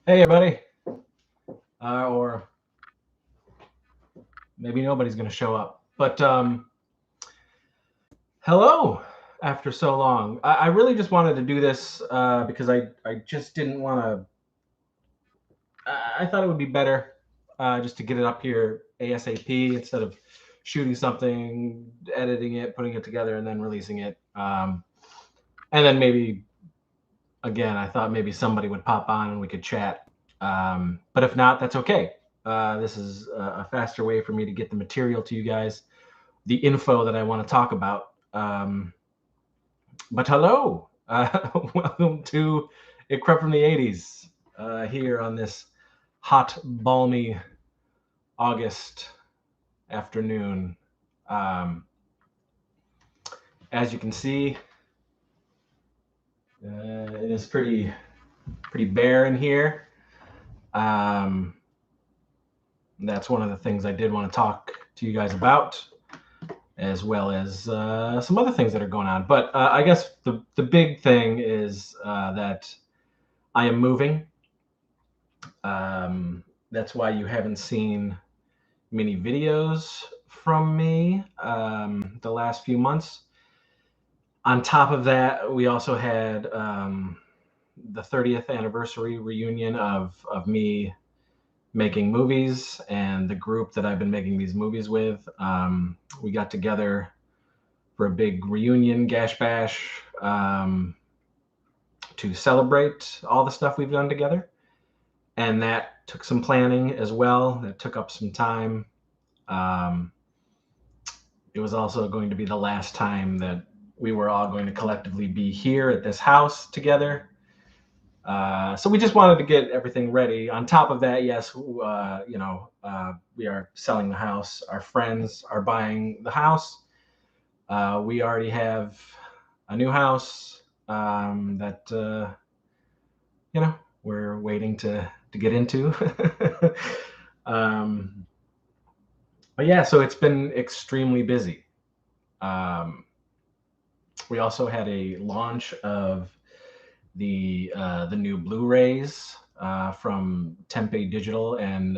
Hey, everybody. Or maybe nobody's going to show up. But hello after so long. I really just wanted to do this because I just didn't want to. I thought it would be better just to get it up here ASAP instead of shooting something, editing it, putting it together, and then releasing it. And then maybe, again, I thought maybe somebody would pop on and we could chat. But if not, that's okay. This is a faster way for me to get the material to you guys, the info that I want to talk about. But hello, welcome to It Crept from the 80s here on this hot, balmy August afternoon. Um, as you can see, it is pretty bare in here. Um, that's one of the things I did want to talk to you guys about, as well as some other things that are going on. But I guess the big thing is that I am moving. That's why you haven't seen many videos from me the last few months. On top of that, we also had the 30th anniversary reunion of me making movies and the group that I've been making these movies with. We got together for a big reunion gash bash to celebrate all the stuff we've done together. And that took some planning as well. That took up some time. Um, it was also going to be the last time that we were all going to collectively be here at this house together. So we just wanted to get everything ready. On top of that, yes, we are selling the house. Our friends are buying the house. We already have a new house that we're waiting to get into. um, but yeah, so it's been extremely busy. Um, we also had a launch of the new Blu-rays from Tempe Digital and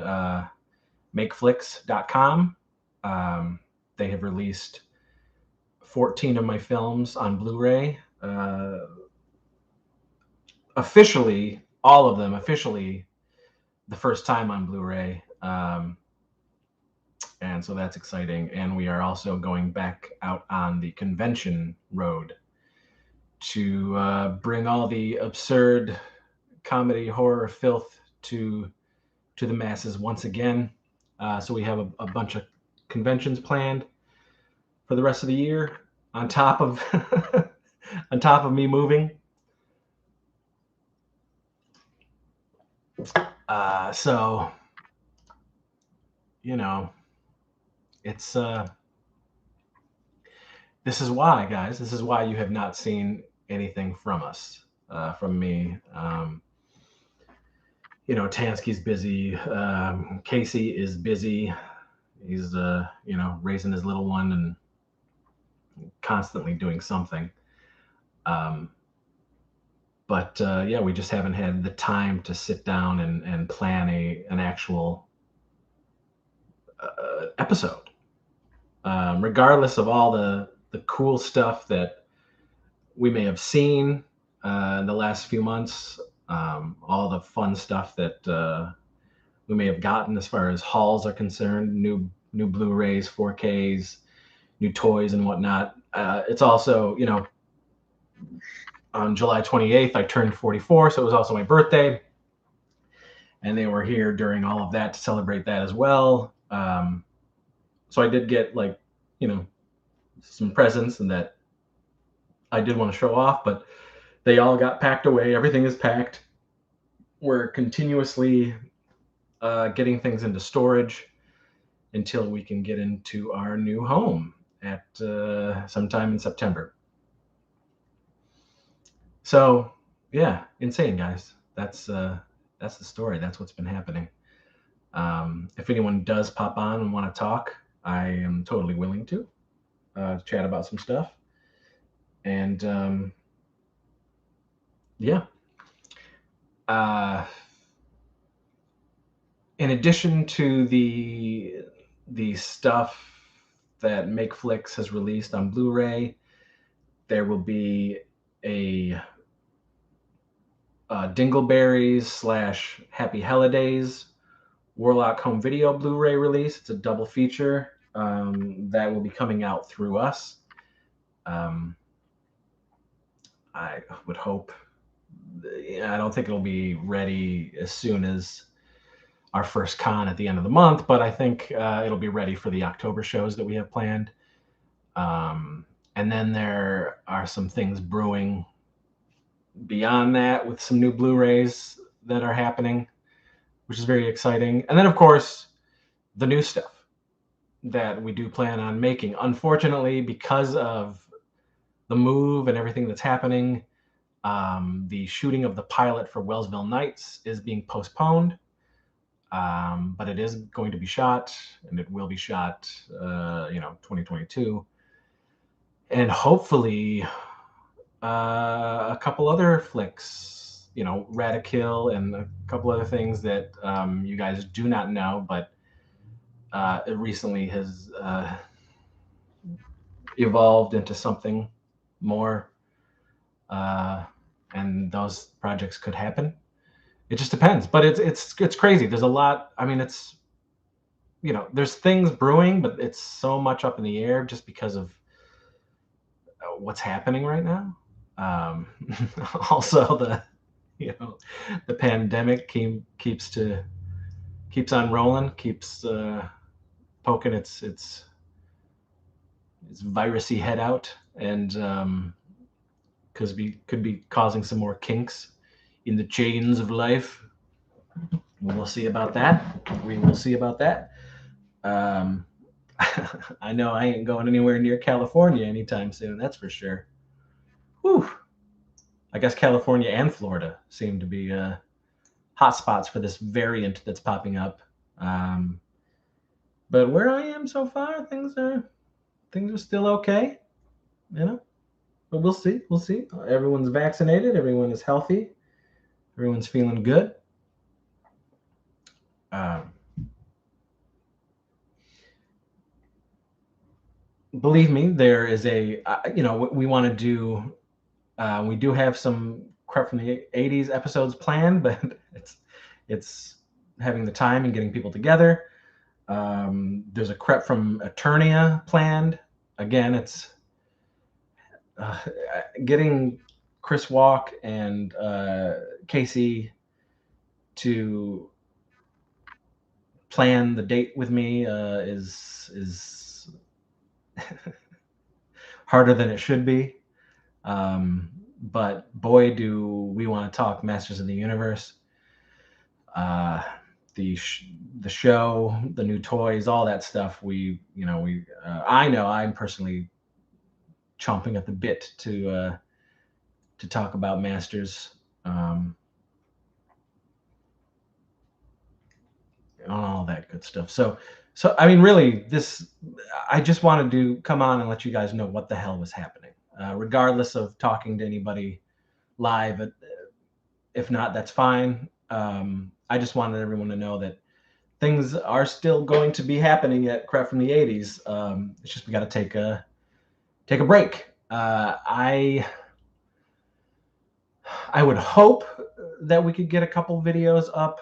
MakeFlix.com. They have released 14 of my films on Blu-ray. Officially, all of them officially the first time on Blu-ray. And so that's exciting. And we are also going back out on the convention road to bring all the absurd comedy, horror, filth to the masses once again. So we have a bunch of conventions planned for the rest of the year on top of on top of me moving. So you know, it's this is why, guys. This is why you have not seen anything from us, from me. Tansky's busy. Casey is busy. He's raising his little one and constantly doing something. Um, but yeah, we just haven't had the time to sit down and plan an actual episode. Regardless of all the cool stuff that we may have seen in the last few months, all the fun stuff that we may have gotten as far as hauls are concerned, new Blu-rays, 4Ks, new toys and whatnot. It's also, on July 28th, I turned 44, so it was also my birthday. And they were here during all of that to celebrate that as well. So I did get some presents and that I did want to show off, but they all got packed away. Everything is packed. We're continuously getting things into storage until we can get into our new home at sometime in September. So yeah, insane, guys. That's the story. That's what's been happening. If anyone does pop on and want to talk, I am totally willing to chat about some stuff. And yeah, uh, in addition to the stuff that MakeFlix has released on Blu-ray, there will be a Dingleberries / Happy Holidays Warlock Home Video Blu-ray release. It's a double feature that will be coming out through us. I would hope. I don't think it'll be ready as soon as our first con at the end of the month, but I think it'll be ready for the October shows that we have planned. And then there are some things brewing beyond that with some new Blu-rays that are happening, which is very exciting. And then, of course, the new stuff that we do plan on making. Unfortunately, because of the move and everything that's happening, the shooting of the pilot for Wellsville Nights is being postponed. But it is going to be shot, and it will be shot, 2022. And hopefully a couple other flicks, Radikill and a couple other things that you guys do not know, but it recently has evolved into something more, and those projects could happen. It just depends, but it's crazy. There's a lot. I mean, it's there's things brewing, but it's so much up in the air just because of what's happening right now. Also, the pandemic keeps on rolling, keeps poking its virusy head out, and could be causing some more kinks in the chains of life. We'll see about that. We will see about that. I know I ain't going anywhere near California anytime soon. That's for sure. Whew. I guess California and Florida seem to be hot spots for this variant that's popping up. But where I am so far, things are still okay. But we'll see. We'll see. Everyone's vaccinated. Everyone is healthy. Everyone's feeling good. Believe me, there is we want to do. We do have some crap from the '80s episodes planned, but it's having the time and getting people together. There's a crep from Eternia planned. Again, it's getting Chris Walk and Casey to plan the date with me is harder than it should be. But boy, do we want to talk Masters of the Universe. The show, the new toys, all that stuff. I know I'm personally chomping at the bit to talk about Masters. All that good stuff. So I mean, really, I just wanted to come on and let you guys know what the hell was happening, regardless of talking to anybody live. If not, that's fine. I just wanted everyone to know that things are still going to be happening at Crap from the '80s. It's just we got to take a break. I would hope that we could get a couple videos up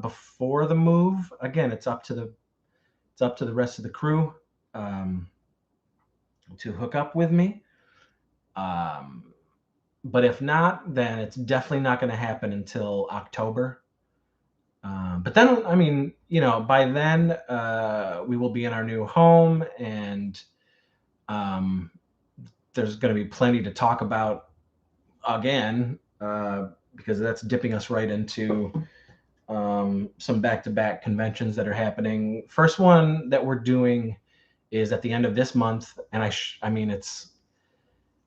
before the move. Again, it's up to the rest of the crew to hook up with me. But if not, then it's definitely not going to happen until October. But then, I mean, by then we will be in our new home, and there's going to be plenty to talk about again, because that's dipping us right into some back-to-back conventions that are happening. First one that we're doing is at the end of this month, and I mean, it's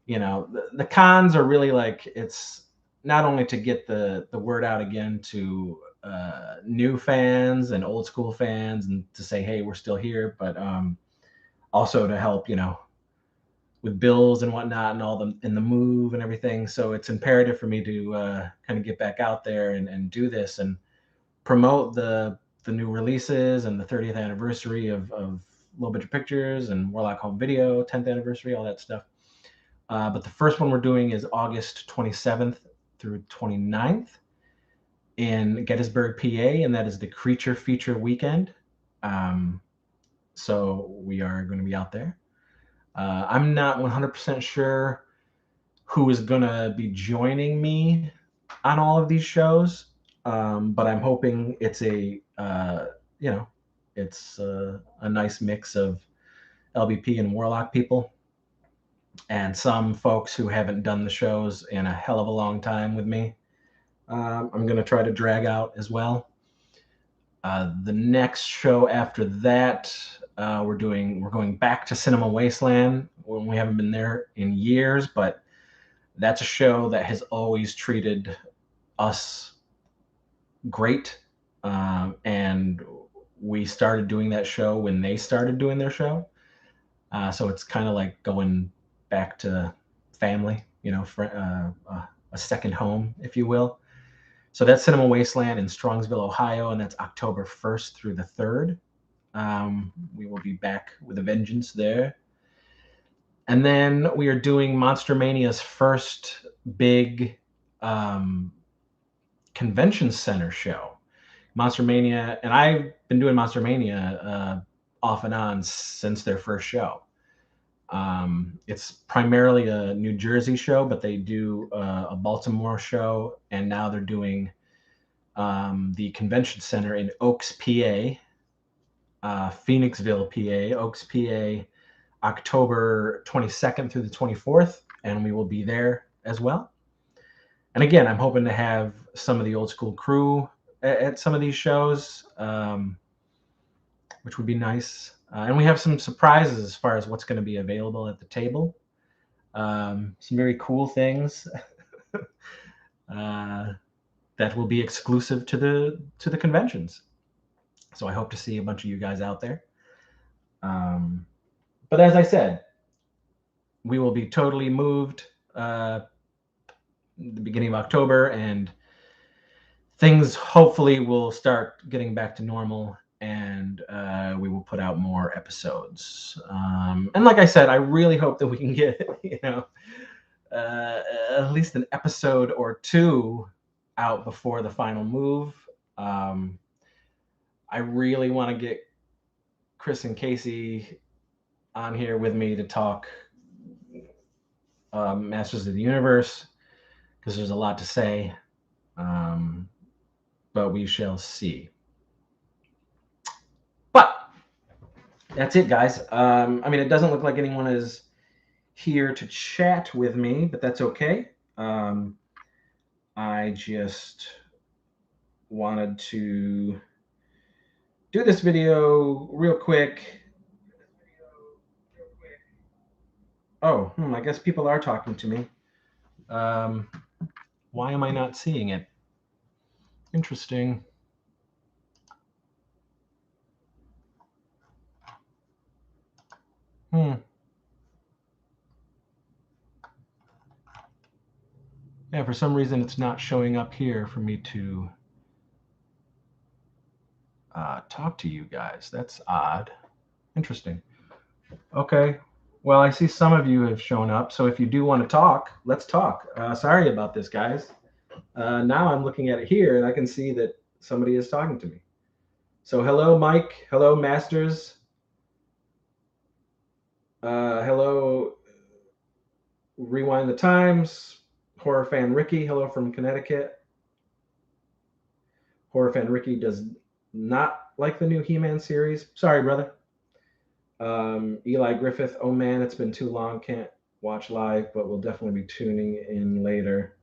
the cons are really like, it's not only to get the word out again to new fans and old school fans, and to say, hey, we're still here, but also to help with bills and whatnot, and all the move and everything. So it's imperative for me to kind of get back out there and do this and promote the the new releases and the 30th anniversary of Little Bit of Pictures and Warlock Home Video, 10th anniversary, all that stuff. But the first one we're doing is August 27th through 29th in Gettysburg, PA, and that is the Creature Feature Weekend. So we are going to be out there. I'm not 100% sure who is going to be joining me on all of these shows, but I'm hoping it's it's a nice mix of LBP and Warlock people, and some folks who haven't done the shows in a hell of a long time with me. I'm going to try to drag out as well. The next show after that, we're going back to Cinema Wasteland when we haven't been there in years, but that's a show that has always treated us great. And we started doing that show when they started doing their show. So it's kind of like going back to family, a second home, if you will. So that's Cinema Wasteland in Strongsville, Ohio, and that's October 1st through the 3rd. We will be back with a vengeance there. And then we are doing Monster Mania's first big convention center show. Monster Mania, and I've been doing Monster Mania off and on since their first show. It's primarily a New Jersey show, but they do a Baltimore show, and now they're doing the convention center in Oaks, PA, Phoenixville, PA, Oaks, PA, October 22nd through the 24th, and we will be there as well. And again, I'm hoping to have some of the old school crew at some of these shows, which would be nice. And we have some surprises as far as what's going to be available at the table. Some very cool things that will be exclusive to the conventions. So I hope to see a bunch of you guys out there. But as I said, we will be totally moved the beginning of October, and things hopefully will start getting back to normal, and we will put out more episodes. And like I said, I really hope that we can get at least an episode or two out before the final move. I really want to get Chris and Casey on here with me to talk Masters of the Universe, because there's a lot to say, but we shall see. But that's it, guys. It doesn't look like anyone is here to chat with me, but that's okay. I just wanted to do this video real quick. Oh, I guess people are talking to me. Why am I not seeing it? Interesting. Yeah, for some reason it's not showing up here for me to talk to you guys. That's odd. Interesting. Okay. Well, I see some of you have shown up, so if you do want to talk, let's talk. Sorry about this, guys. Now I'm looking at it here, and I can see that somebody is talking to me. So hello, Mike. Hello, Masters. Hello, Rewind the Times. Horror fan Ricky. Hello from Connecticut. Horror fan Ricky does not like the new He-Man series. Sorry, brother. Eli Griffith. Oh man, it's been too long. Can't watch live, but we'll definitely be tuning in later.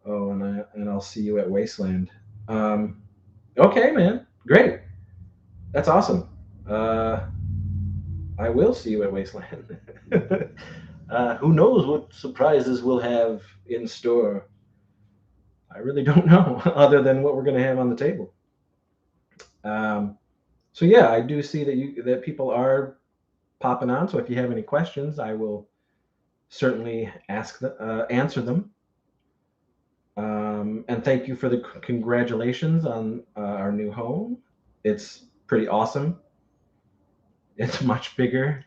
Oh, and I'll see you at Wasteland. Okay, man. Great. That's awesome. I will see you at Wasteland. Who knows what surprises we'll have in store? I really don't know, other than what we're going to have on the table. So yeah, I do see that people are popping on. So if you have any questions, I will certainly answer them. And thank you for the congratulations on our new home. It's pretty awesome. It's much bigger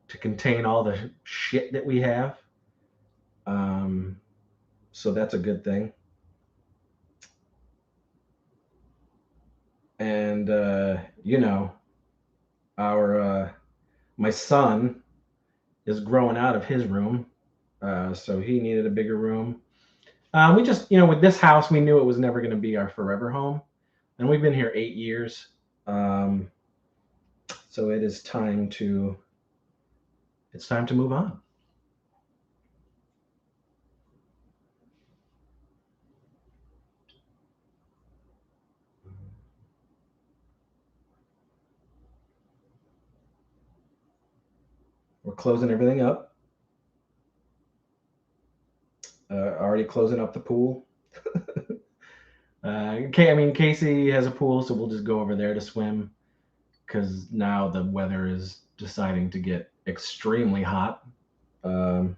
to contain all the shit that we have. Um, so that's a good thing. And our my son is growing out of his room, so he needed a bigger room. We just, with this house, we knew it was never going to be our forever home, and we've been here 8 years. Um, so it's time to move on. We're closing everything up. Already closing up the pool. I mean, Casey has a pool, so we'll just go over there to swim because now the weather is deciding to get extremely hot um,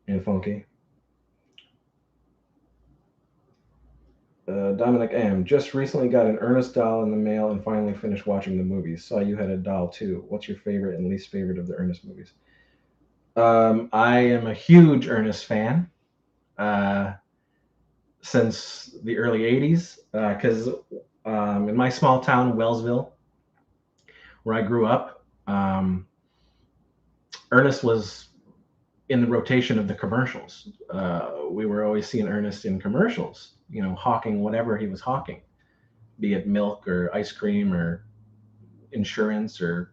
and funky. Dominic M. Just recently got an Ernest doll in the mail and finally finished watching the movies. Saw you had a doll too. What's your favorite and least favorite of the Ernest movies? I am a huge Ernest fan uh, since the early 80s because in my small town, Wellsville, where I grew up, Ernest was in the rotation of the commercials. We were always seeing Ernest in commercials, hawking whatever he was hawking, be it milk or ice cream or insurance or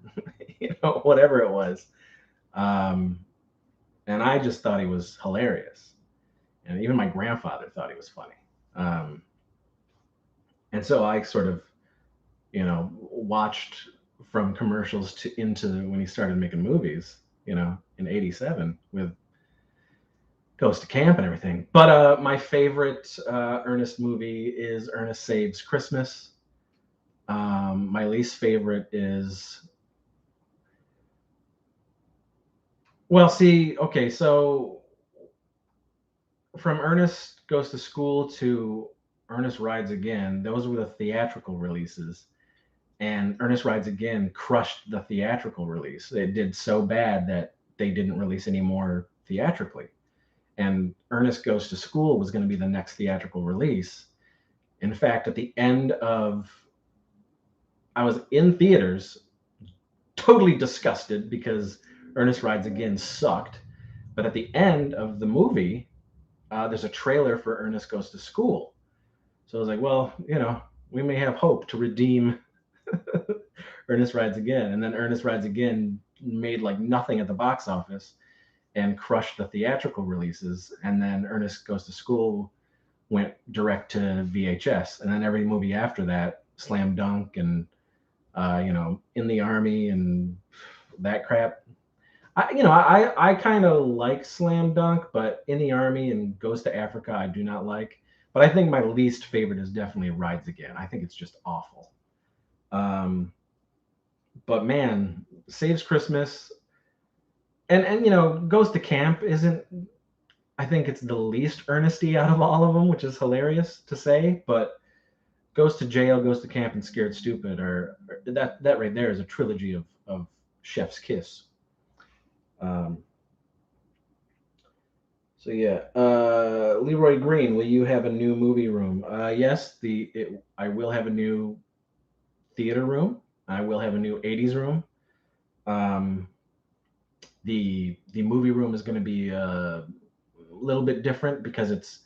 whatever it was. Um, and I just thought he was hilarious, and even my grandfather thought he was funny. Um, and so I sort of watched from commercials to into when he started making movies, in '87 with Goes to Camp and everything. But my favorite Ernest movie is Ernest Saves Christmas. My least favorite is, well, see, okay, so from Ernest Goes to School to Ernest Rides Again, those were the theatrical releases. And Ernest Rides Again crushed the theatrical release. It did so bad that they didn't release any more theatrically. And Ernest Goes to School was going to be the next theatrical release. In fact, at the end of, I was in theaters, totally disgusted because Ernest Rides Again sucked. But at the end of the movie, there's a trailer for Ernest Goes to School. So I was like, well, we may have hope to redeem Ernest Rides Again. And then Ernest Rides Again made like nothing at the box office and crushed the theatrical releases. And then Ernest Goes to School went direct to VHS. And then every movie after that, Slam Dunk and, In the Army and that crap. I kind of like Slam Dunk, but In the Army and Goes to Africa, I do not like. But I think my least favorite is definitely Rides Again. I think it's just awful. Um, but man, Saves Christmas and Goes to Camp isn't. I think it's the least earnesty out of all of them, which is hilarious to say. But Goes to Jail, Goes to Camp, and Scared Stupid are that right there is a trilogy of Chef's Kiss. Um, So yeah, Leroy Green, will you have a new movie room? Yes, I will have a new theater room. I will have a new '80s room. Um, the movie room is going to be a little bit different because it's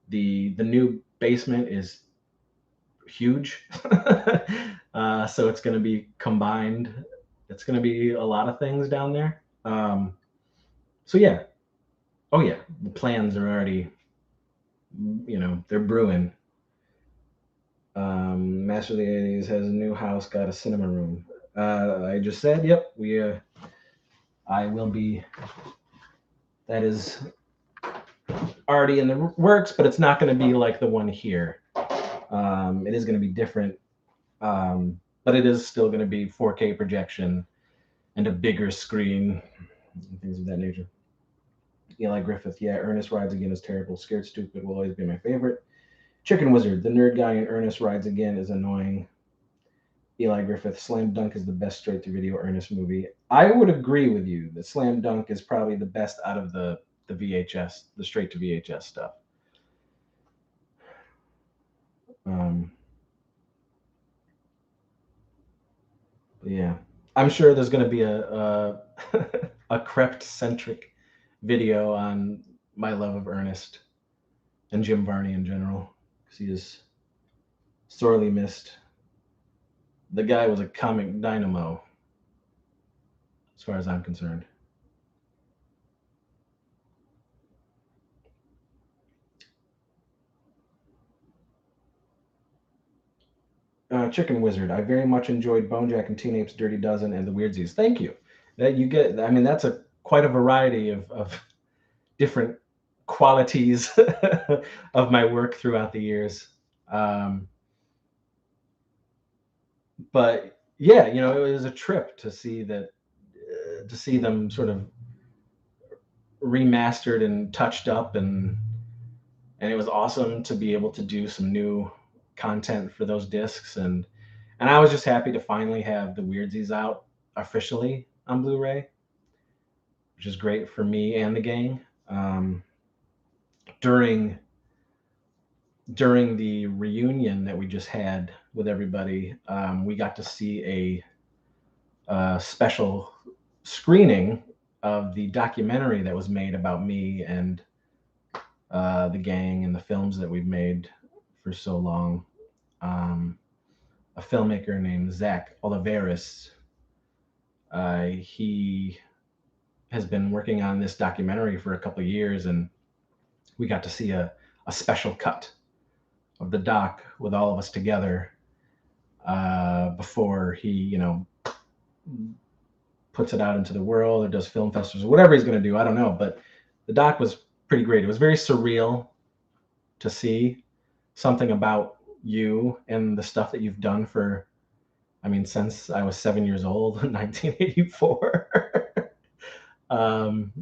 the new basement is huge, so it's going to be combined. It's going to be a lot of things down there. So yeah, oh yeah, the plans are already, they're brewing. Master of the '80s has a new house, got a cinema room. I just said, yep, I will be. That is already in the works, but it's not going to be like the one here. It is going to be different, but it is still going to be 4K projection and a bigger screen, and things of that nature. Eli Griffith, yeah, Ernest Rides Again is terrible. Scared Stupid will always be my favorite. Chicken Wizard, the nerd guy in Ernest Rides Again is annoying. Eli Griffith, Slam Dunk is the best straight to video Ernest movie. I would agree with you that Slam Dunk is probably the best out of the VHS, the straight to VHS stuff. Um, yeah, I'm sure there's going to be a crept centric video on my love of Ernest and Jim Varney in general because he is sorely missed. The guy was a comic dynamo, as far as I'm concerned. Chicken Wizard. I very much enjoyed Bonejack and Teen Apes, Dirty Dozen, and The Weirdsies. Thank you. That you get. I mean, that's a quite a variety of different qualities of my work throughout the years. Um, but yeah, it was a trip to see that, to see them sort of remastered and touched up, and it was awesome to be able to do some new content for those discs, and I was just happy to finally have the Weirdsies out officially on Blu-ray, which is great for me and the gang. Um, during during the reunion that we just had with everybody, we got to see a special screening of the documentary that was made about me and the gang and the films that we've made for so long. Um, a filmmaker named Zach Oliveris. He has been working on this documentary for a couple of years, and we got to see a special cut of the doc with all of us together before he, puts it out into the world or does film festivals or whatever he's going to do. I don't know, but the doc was pretty great. It was very surreal to see something about you and the stuff that you've done for, I mean, since I was 7 years old in 1984. um,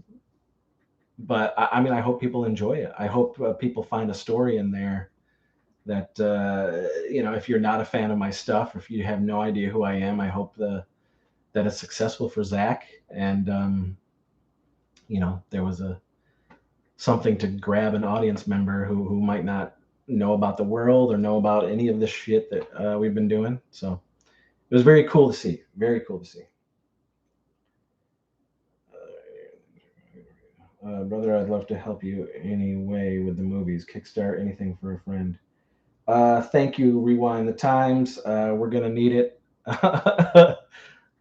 but I mean, I hope people enjoy it. I hope people find a story in there that, if you're not a fan of my stuff, if you have no idea who I am, I hope that it's successful for Zach. And, there was something to grab an audience member who might not know about the world or know about any of the shit that we've been doing. So it was very cool to see. Very cool to see. Brother, I'd love to help you any way with the movies. Kickstart anything for a friend. Thank you, Rewind the Times. We're gonna need it.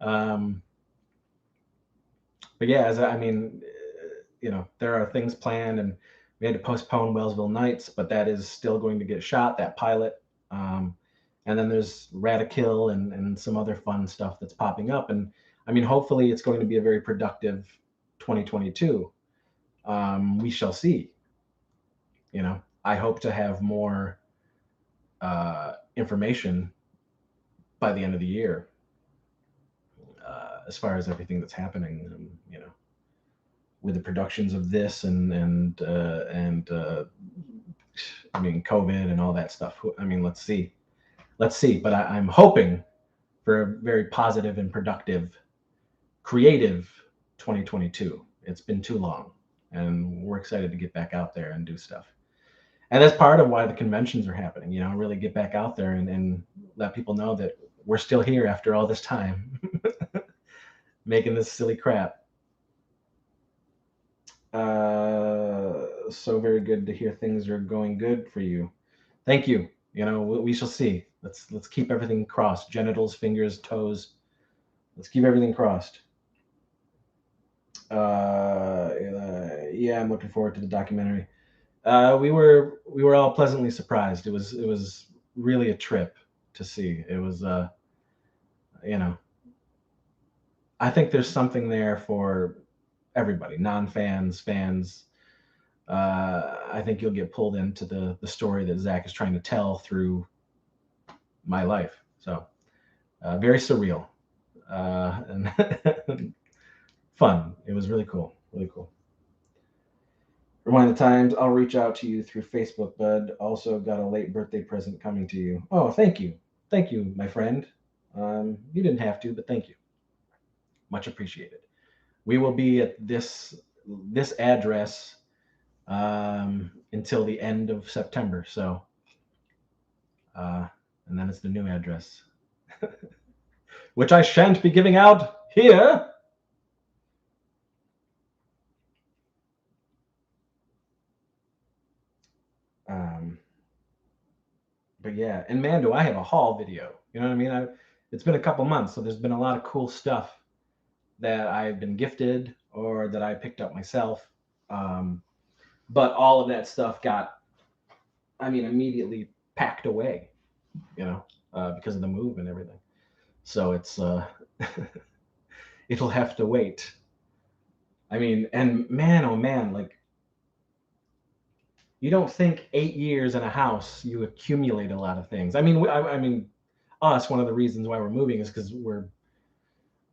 um, but yeah, I mean, there are things planned, and we had to postpone Wellsville Nights, but that is still going to get shot. That pilot, and then there's Radikill and some other fun stuff that's popping up, and I mean, hopefully, it's going to be a very productive 2022. We shall see. I hope to have more information by the end of the year as far as everything that's happening. With the productions of this and I mean COVID and all that stuff. I mean, let's see. But I'm hoping for a very positive and productive, creative 2022. It's been too long, and we're excited to get back out there and do stuff. And that's part of why the conventions are happening. Really get back out there and let people know that we're still here after all this time, making this silly crap. So very good to hear things are going good for you. Thank you. We shall see. Let's keep everything crossed. Genitals, fingers, toes. Let's keep everything crossed. Yeah, I'm looking forward to the documentary. We were all pleasantly surprised. It was really a trip to see. It was you know I think there's something there for everybody, non-fans, fans. I think you'll get pulled into the story that Zach is trying to tell through my life. So very surreal and fun. It was really cool, really cool. Remind the times. I'll reach out to you through Facebook, bud. Also got a late birthday present coming to you. Oh, thank you, my friend. You didn't have to, but thank you. Much appreciated. We will be at this address until the end of September. So, uh, and then it's the new address, which I shan't be giving out here. Um, but yeah, and man, do I have a haul video. You know what I mean? It's been a couple months, so there's been a lot of cool stuff that I've been gifted or that I picked up myself. Um, but all of that stuff got, I mean, immediately packed away, you know, because of the move and everything. So it'll have to wait. I mean, and man, oh man, like you don't think 8 years in a house you accumulate a lot of things. I mean, I mean, us one of the reasons why we're moving is because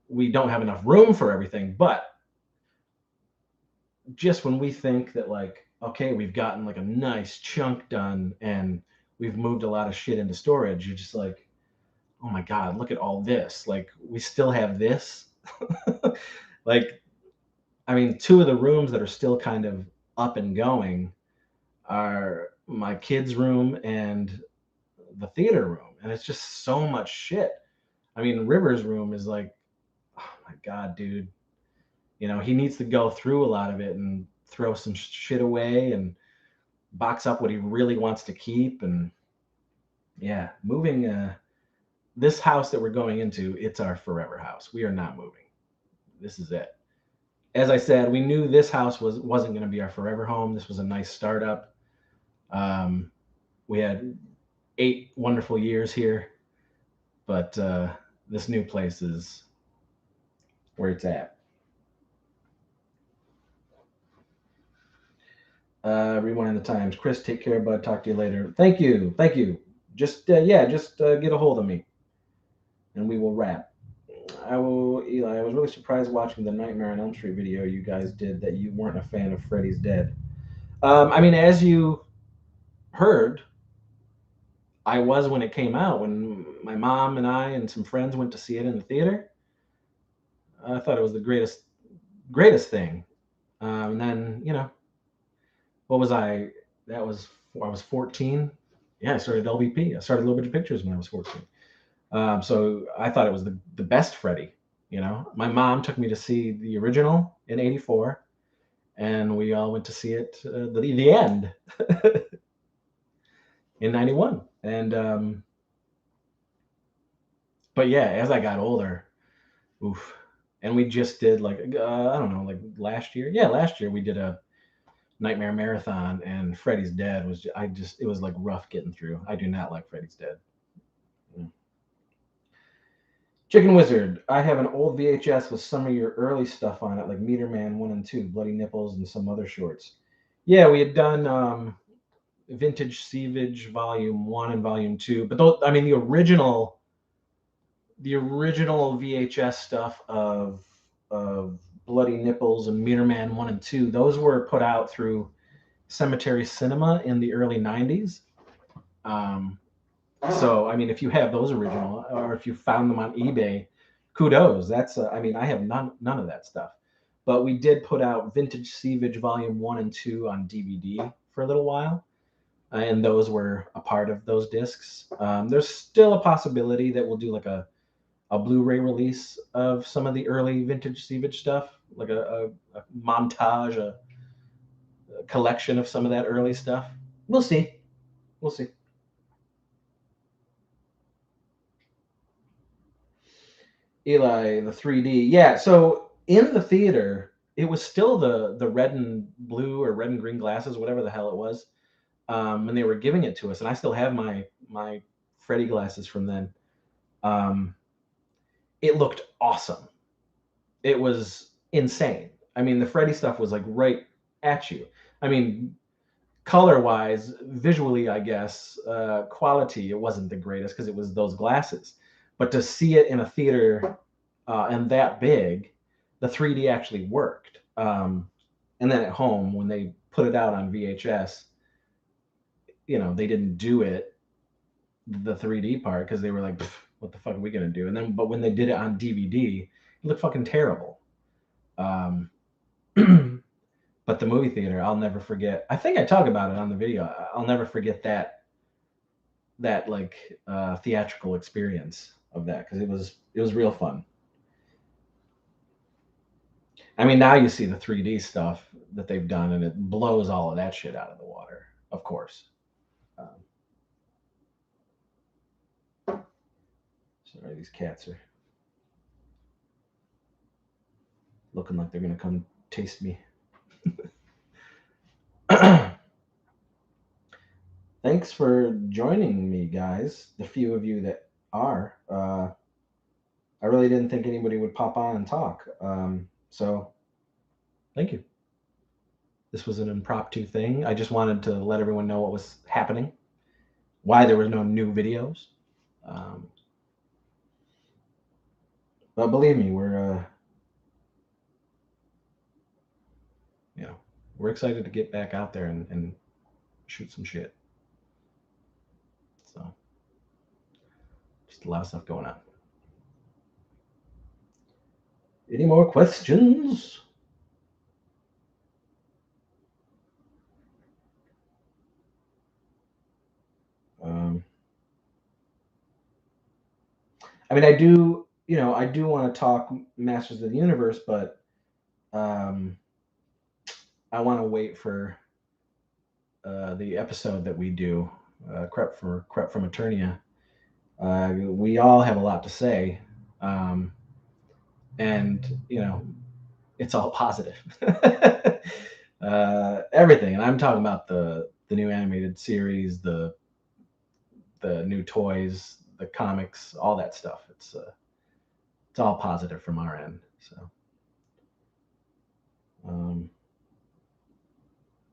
we don't have enough room for everything. But just when we think that like, okay, we've gotten like a nice chunk done and we've moved a lot of shit into storage, you're just like, oh my god, look at all this. Like we still have this. Like, I mean, two of the rooms that are still kind of up and going are my kids' room and the theater room, and it's just so much shit. I mean, River's room is like, oh my god, dude. You know, he needs to go through a lot of it and throw some shit away and box up what he really wants to keep. And yeah, moving this house that we're going into, it's our forever house. We are not moving. This is it. As I said, we knew this house wasn't going to be our forever home. This was a nice startup. Um, we had 8 wonderful years here, but this new place is where it's at. Rewind the times. Chris, take care, bud. Talk to you later. Thank you. Thank you. Just yeah, just get a hold of me, and we will wrap. Eli. I was really surprised watching the Nightmare on Elm Street video you guys did that you weren't a fan of Freddy's Dead. I mean, as you heard, I was when it came out. When my mom and I and some friends went to see it in the theater, I thought it was the greatest thing. And then what was I? That was I was 14. Yeah, I started LBP. I started Little Bit of Pictures when I was 14. So I thought it was the best Freddy. You know, my mom took me to see the original in '84, and we all went to see it the end in '91. And but yeah, as I got older, oof. And we just did like I don't know, like last year. Yeah, last year we did a Nightmare Marathon, and Freddy's Dead was it was like rough getting through. I do not like Freddy's Dead. Mm. Chicken Wizard, I have an old VHS with some of your early stuff on it, like Meter Man 1 and 2, Bloody Nipples, and some other shorts. Yeah, we had done Vintage Sievage Volume 1 and Volume 2, but those, I mean, the original VHS stuff of Bloody Nipples and Meter Man 1 and 2, those were put out through Cemetery Cinema in the early 90s. Um, so, I mean, if you have those original or if you found them on eBay, kudos. That's, I mean, I have none of that stuff. But we did put out Vintage Sievage Volume 1 and 2 on DVD for a little while. And those were a part of those discs. There's still a possibility that we'll do like a Blu-ray release of some of the early Vintage Sievage stuff, like a montage, a collection of some of that early stuff. We'll see. We'll see. Eli, the 3D. Yeah, so in the theater, it was still the red and blue or red and green glasses, whatever the hell it was, when they were giving it to us, and I still have my Freddy glasses from then. Um, it looked awesome. It was insane. I mean, the Freddy stuff was like right at you. I mean, color wise, visually, I guess, quality, it wasn't the greatest because it was those glasses. But to see it in a theater and that big, the 3D actually worked. And then at home, when they put it out on VHS, they didn't do it, the 3D part, because they were like, what the fuck are we gonna do? And then, but when they did it on DVD, it looked fucking terrible. Um, but the movie theater, I'll never forget. I think I talk about it on the video. I'll never forget that like theatrical experience of that because it was real fun. I mean, now you see the 3D stuff that they've done, and it blows all of that shit out of the water. Of course. Um, sorry, these cats are looking like they're gonna come taste me. Thanks for joining me, guys. The few of you that are. I really didn't think anybody would pop on and talk. So thank you. This was an impromptu thing. I just wanted to let everyone know what was happening, why there were no new videos. Um, but believe me, we're excited to get back out there and shoot some shit. So just a lot of stuff going on. Any more questions? Um, I mean, I do want to talk Masters of the Universe, but um, I want to wait for the episode that we do, Crep from Eternia. We all have a lot to say, um, and it's all positive. Everything, and I'm talking about the new animated series, the new toys, the comics, all that stuff. It's all positive from our end. So um,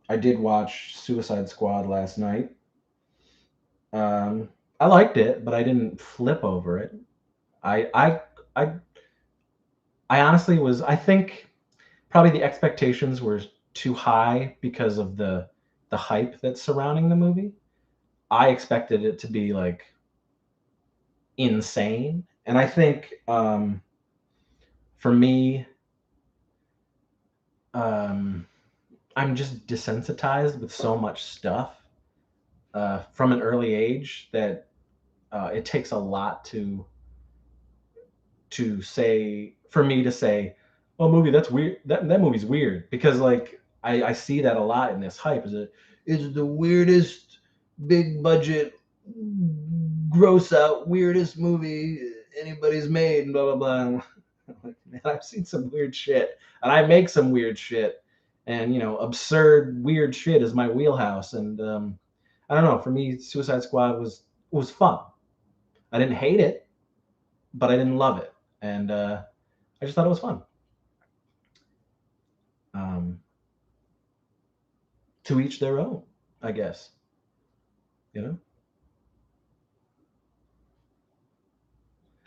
I did watch Suicide Squad last night. I liked it, but I didn't flip over it. I I I I honestly was. I think probably the expectations were too high because of the hype that's surrounding the movie. I expected it to be like insane, and I think for me, um, I'm just desensitized with so much stuff from an early age that it takes a lot to say for me to say, "Oh, movie, that's weird. That movie's weird," because like I see that a lot in this hype. Is the weirdest big budget gross out weirdest movie anybody's made and blah blah blah. Like, man, I've seen some weird shit, and I make some weird shit, and absurd weird shit is my wheelhouse. And I don't know. For me, Suicide Squad was fun. I didn't hate it, but I didn't love it, and I just thought it was fun. Um, to each their own, I guess. You know.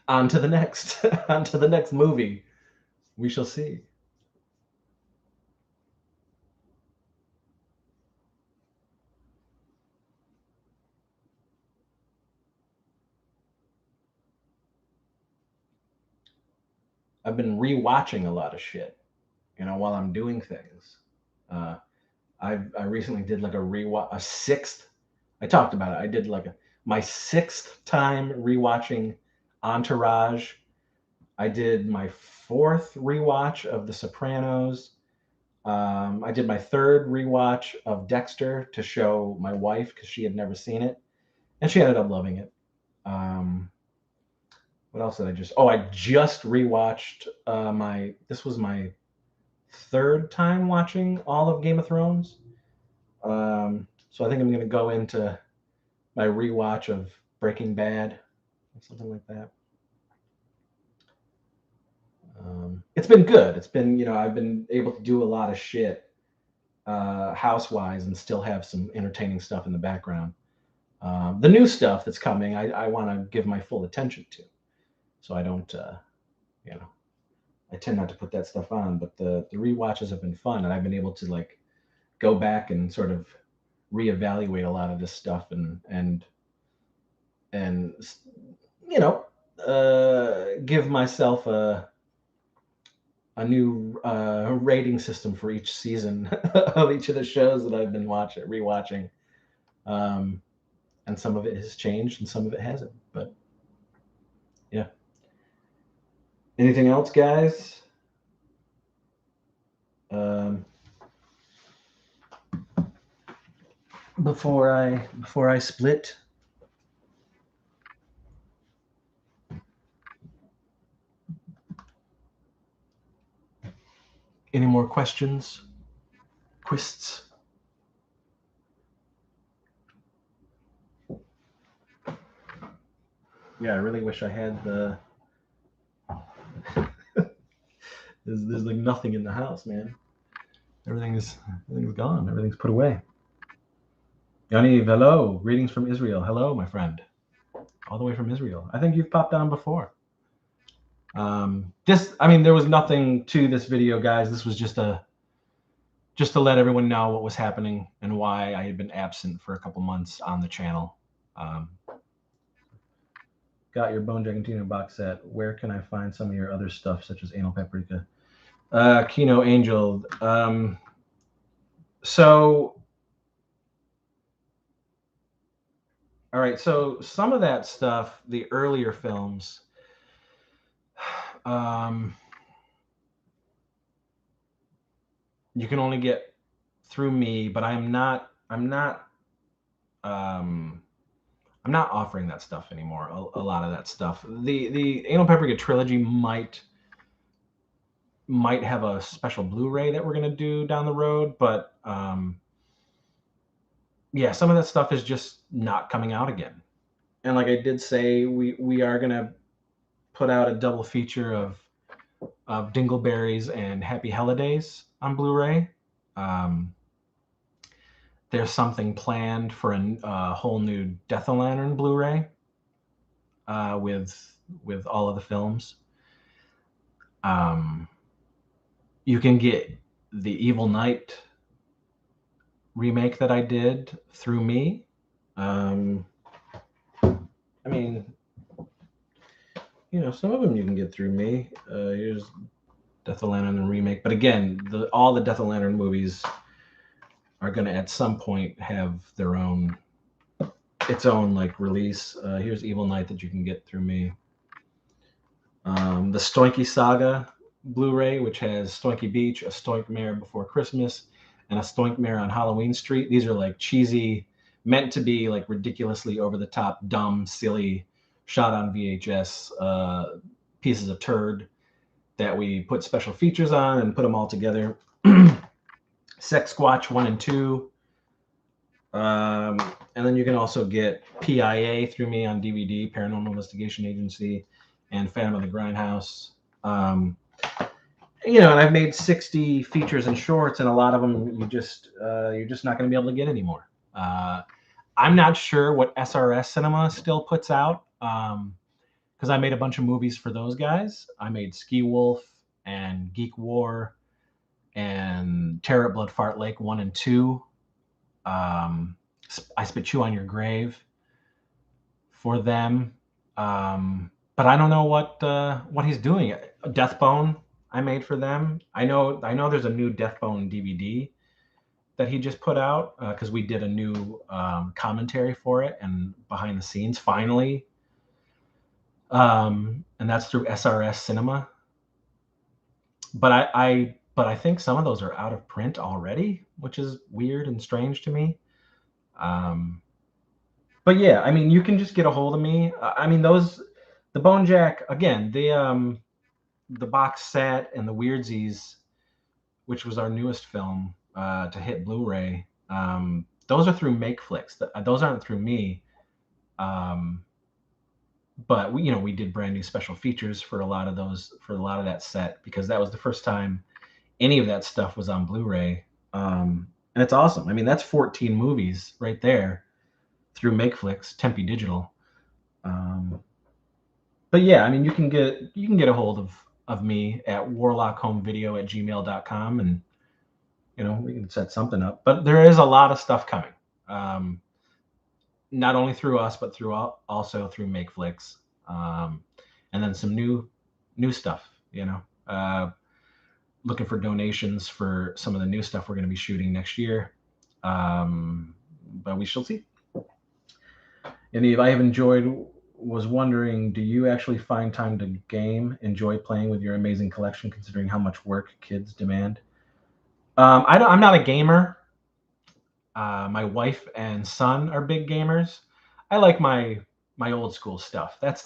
On to the next, on to the next movie. We shall see. I've been rewatching a lot of shit, while I'm doing things. Uh, I recently did like a rewatch, a sixth. I talked about it. I did like my sixth time rewatching Entourage. I did my fourth rewatch of The Sopranos. I did my third rewatch of Dexter to show my wife because she had never seen it, and she ended up loving it. Um, what else did I just? Oh, I just rewatched my. This was my third time watching all of Game of Thrones. So I think I'm going to go into my rewatch of Breaking Bad, or something like that. It's been good. It's been, I've been able to do a lot of shit house-wise and still have some entertaining stuff in the background. The new stuff that's coming, I want to give my full attention to, so I don't, you know, I tend not to put that stuff on. But the rewatches have been fun, and I've been able to like go back and sort of reevaluate a lot of this stuff and you know give myself a new rating system for each season of each of the shows that I've been rewatching. And some of it has changed and some of it hasn't. But yeah. Anything else, guys? Um, before I split. Any more questions? Quists? Yeah, I really wish I had the. there's like nothing in the house, man. Everything's gone. Everything's put away. Yaniv, hello. Greetings from Israel. Hello, my friend. All the way from Israel. I think you've popped on before. There was nothing to this video, guys. This was just to let everyone know what was happening and why I had been absent for a couple months on the channel. Got your Bone Jack box set. Where can I find some of your other stuff, such as Anal Paprika? Kino Angel. All right. So some of that stuff, the earlier films, you can only get through me, but I'm not offering that stuff anymore. A lot of that stuff. The Anal Paprika trilogy might have a special Blu-ray that we're gonna do down the road, but yeah, some of that stuff is just not coming out again. And like I did say, we are gonna put out a double feature of Dingleberries and Happy Holidays on Blu-ray. There's something planned for a whole new Death of Lantern Blu-ray with all of the films. You can get the Evil Knight remake that I did through me. Some of them you can get through me. Here's Death of Lantern remake, but again, all the Death of Lantern movies are going to at some point have its own like release. Here's Evil Knight that you can get through me. The Stoinky Saga Blu-ray, which has Stoinky Beach, a Stoink Mare Before Christmas, and a Stoink Mare on Halloween Street. These are like cheesy, meant to be like ridiculously over the top, dumb, silly, shot on VHS pieces of turd that we put special features on and put them all together. Sex Squatch 1 and 2. And then you can also get PIA through me on DVD, Paranormal Investigation Agency, and Phantom of the Grindhouse. And I've made 60 features and shorts, and a lot of them you're just not going to be able to get anymore. I'm not sure what SRS Cinema still puts out, because I made a bunch of movies for those guys. I made Ski Wolf and Geek War and Terror at Blood Fart Lake 1 and 2. I Spit You on Your Grave for them. But I don't know what he's doing. Deathbone I made for them. I know there's a new Deathbone DVD that he just put out, because we did a new commentary for it and behind the scenes finally. And that's through SRS Cinema. But I think some of those are out of print already, which is weird and strange to me. But yeah, you can just get a hold of me. The Bone Jack, again, the box set and the Weirdsies, which was our newest film to hit Blu-ray, those are through MakeFlix. Those aren't through me. But we did brand new special features for a lot of that set, because that was the first time any of that stuff was on Blu-ray. And it's awesome. That's 14 movies right there through MakeFlix, Tempe Digital. But yeah, you can get a hold of me at warlockhomevideo@gmail.com, and we can set something up. But there is a lot of stuff coming. Not only through us, but also through MakeFlix. and then some new stuff. Looking for donations for some of the new stuff we're going to be shooting next year. But we shall see. And Eve, I have was wondering, do you actually find time to enjoy playing with your amazing collection, considering how much work kids demand? I'm not a gamer. My wife and son are big gamers. I like my old school stuff. That's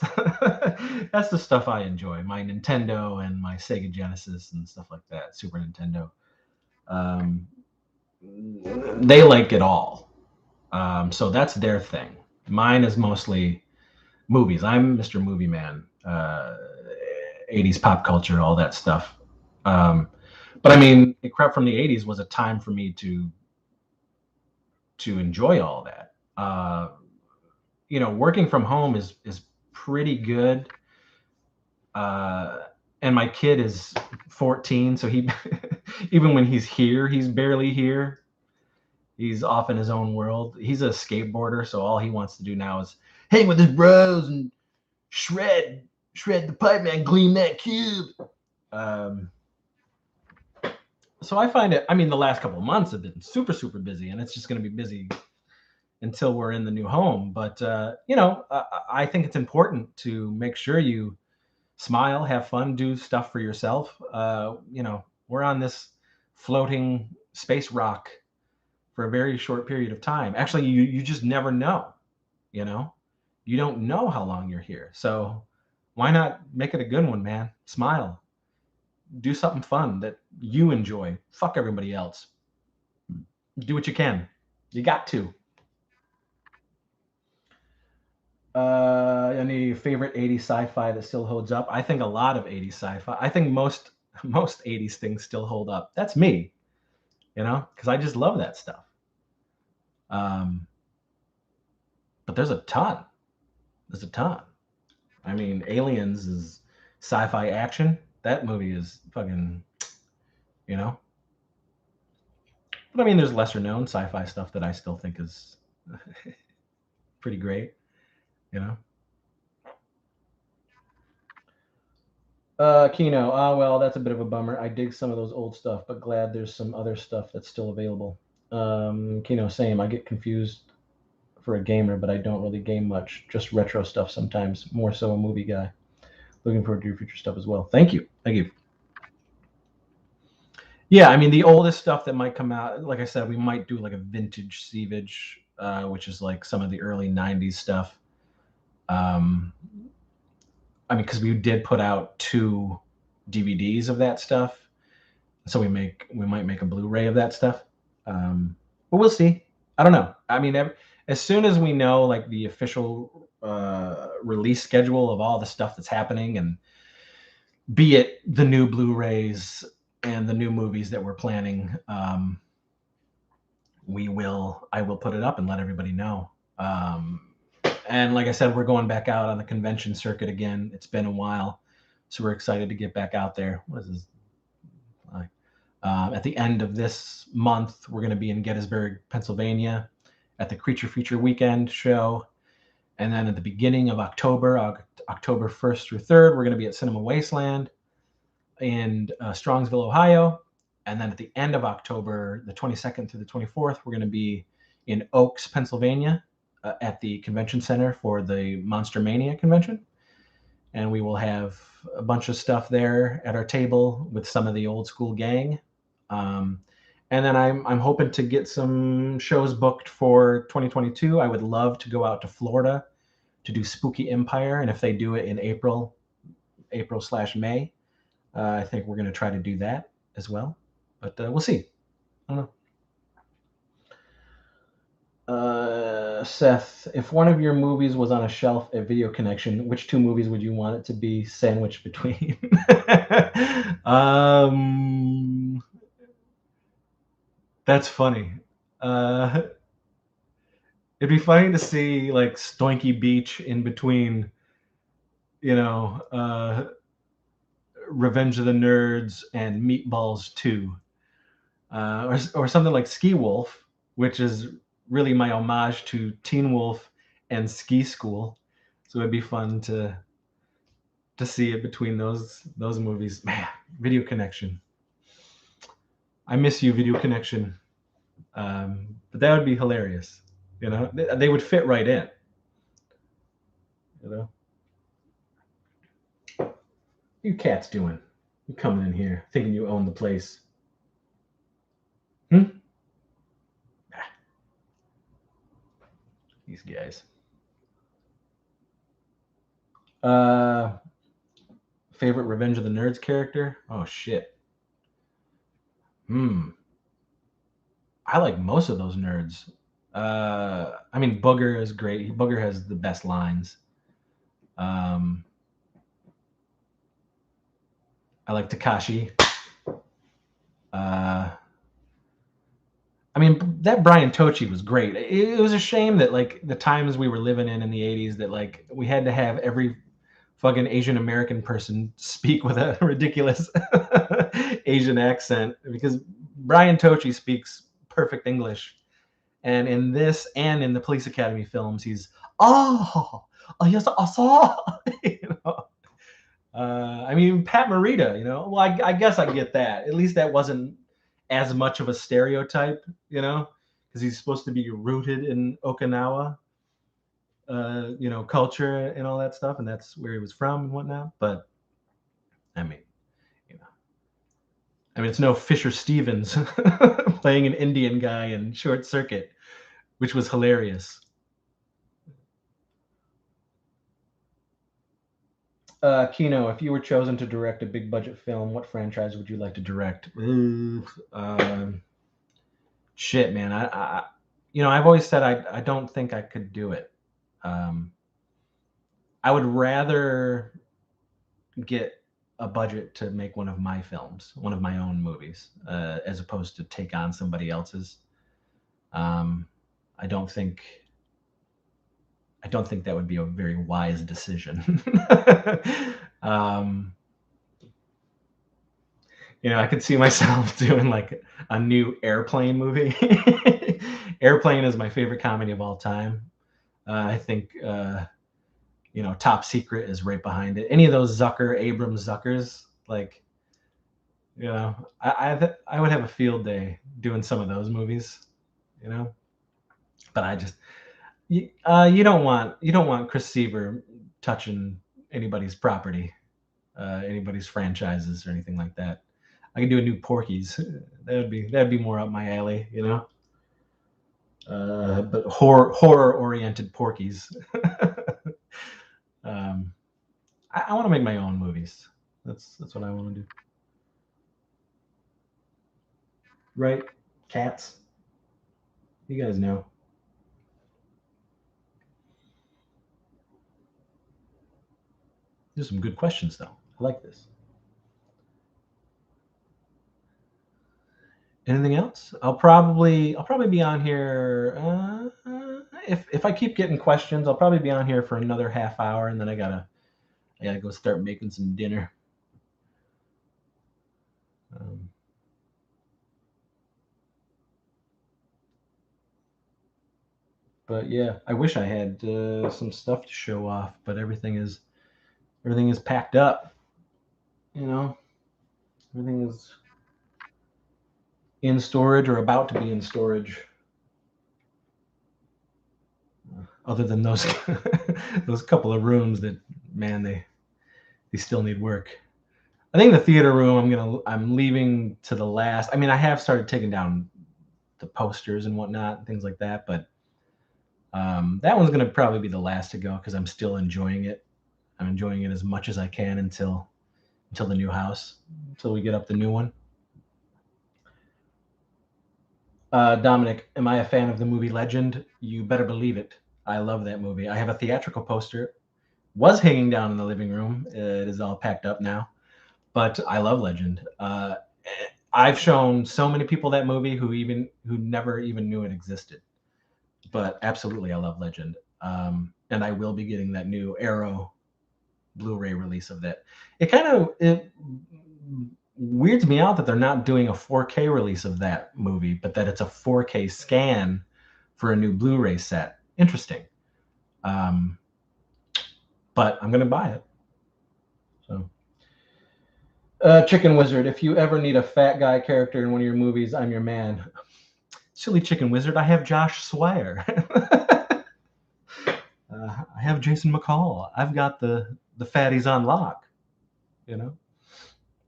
that's the stuff I enjoy. My Nintendo and my Sega Genesis and stuff like that. Super Nintendo. Um, they like it all. So that's their thing. Mine is mostly movies. I'm Mr. Movie Man. 80s pop culture, all that stuff. But I mean, crap from the 80s was a time for me to enjoy all that. Working from home is pretty good. And my kid is 14, so he even when he's here, he's barely here. He's off in his own world. He's a skateboarder, so all he wants to do now is hang with his bros and shred the pipe, man, glean that cube. So I find it, I mean, the last couple of months have been super, super busy, and it's just going to be busy until we're in the new home. But, I think it's important to make sure you smile, have fun, do stuff for yourself. We're on this floating space rock for a very short period of time. Actually, you just never know, you don't know how long you're here. So why not make it a good one, man? Smile, do something fun that you enjoy. Fuck everybody else. Do what you can. You got to. Any favorite 80s sci-fi that still holds up? I think a lot of 80s sci-fi. I think most 80s things still hold up. That's me, because I just love that stuff. But there's a ton. There's a ton. I mean, Aliens is sci-fi action. That movie is fucking, But I mean, there's lesser known sci-fi stuff that I still think is pretty great, Kino. Well, that's a bit of a bummer. I dig some of those old stuff, but glad there's some other stuff that's still available. Kino, same. I get confused for a gamer, but I don't really game much. Just retro stuff sometimes. More so a movie guy. Looking forward to your future stuff as well. Thank you. Yeah, I mean, the oldest stuff that might come out, like I said, we might do like a vintage Sievage, which is like some of the early 90s stuff. I mean, because we did put out 2 DVDs of that stuff. So we might make a Blu-ray of that stuff. But we'll see. I don't know. I mean, as soon as we know like the official release schedule of all the stuff that's happening, and be it the new Blu-rays and the new movies that we're planning, I will put it up and let everybody know. And like I said, we're going back out on the convention circuit again. It's been a while, so we're excited to get back out there. What is this? At the end of this month, we're going to be in Gettysburg, Pennsylvania, at the Creature Feature Weekend show. And then at the beginning of October, October 1st through 3rd, we're going to be at Cinema Wasteland in Strongsville, Ohio. And then at the end of October, the 22nd through the 24th, we're going to be in Oaks, Pennsylvania, at the convention center for the Monster Mania convention. And we will have a bunch of stuff there at our table with some of the old school gang. And then I'm hoping to get some shows booked for 2022. I would love to go out to Florida to do Spooky Empire. And if they do it in April/May, I think we're going to try to do that as well. But we'll see. I don't know. Seth, if one of your movies was on a shelf at Video Connection, which 2 movies would you want it to be sandwiched between? That's funny. It'd be funny to see like Stoinky Beach in between, Revenge of the Nerds and Meatballs 2, or something like Ski Wolf, which is really my homage to Teen Wolf and Ski School. So it'd be fun to to see it between those movies. Man, Video Connection. I miss you, Video Connection. But that would be hilarious. You know, they would fit right in. You know, what you cats doing? You coming in here thinking you own the place? Hmm? These guys. Favorite Revenge of the Nerds character? Oh shit. I like most of those nerds. I mean, Booger is great. Booger has the best lines. I like Takashi. I mean, that Brian Tochi was great. It was a shame that like the times we were living in the '80s that like we had to have every fucking Asian American person speak with a ridiculous Asian accent because Brian Tochi speaks perfect English. And in this and in the Police Academy films, he's yes, I saw. You know? I mean, Pat Morita, you know. Well, I guess I get that. At least that wasn't as much of a stereotype, you know, because he's supposed to be rooted in Okinawa, you know, culture and all that stuff, and that's where he was from and whatnot. But I mean, you know, I mean, it's no Fisher Stevens playing an Indian guy in Short Circuit, which was hilarious. Kino, if you were chosen to direct a big budget film, what franchise would you like to direct? Shit, man. You know, I've always said I don't think I could do it. I would rather get a budget to make one of my films, one of my own movies, as opposed to take on somebody else's. I don't think that would be a very wise decision. You know, I could see myself doing like a new Airplane movie. Airplane is my favorite comedy of all time. I think you know, Top Secret is right behind it. Any of those Abrams Zuckers, like, you know, I would have a field day doing some of those movies, you know. But I just you don't want Chris Seaver touching anybody's property, anybody's franchises or anything like that. I could do a new Porky's. That'd be more up my alley, you know. But horror oriented Porky's. I want to make my own movies. That's what I want to do. Right? Cats. You guys know. There's some good questions though. I like this. Anything else? I'll probably be on here. If I keep getting questions, I'll probably be on here for another half hour, and then I gotta go start making some dinner. But yeah, I wish I had some stuff to show off, but everything is packed up. You know, everything is in storage or about to be in storage. Other than those those couple of rooms that, man, they still need work. I think the theater room I'm leaving to the last. I mean, I have started taking down the posters and whatnot and things like that, but that one's gonna probably be the last to go because I'm still enjoying it. I'm enjoying it as much as I can until the new house, until we get up the new one. Dominic, am I a fan of the movie Legend? You better believe it. I love that movie. I have a theatrical poster. Was hanging down in the living room. It is all packed up now, but I love Legend. I've shown so many people that movie who never even knew it existed. But absolutely, I love Legend, and I will be getting that new Arrow Blu-ray release of that. It weirds me out that they're not doing a 4K release of that movie, but that it's a 4K scan for a new Blu-ray set. Interesting. But I'm gonna buy it. So, Chicken Wizard, if you ever need a fat guy character in one of your movies, I'm your man. Silly Chicken Wizard, I have Josh Swire. I have Jason McCall. I've got the fatties on lock, you know.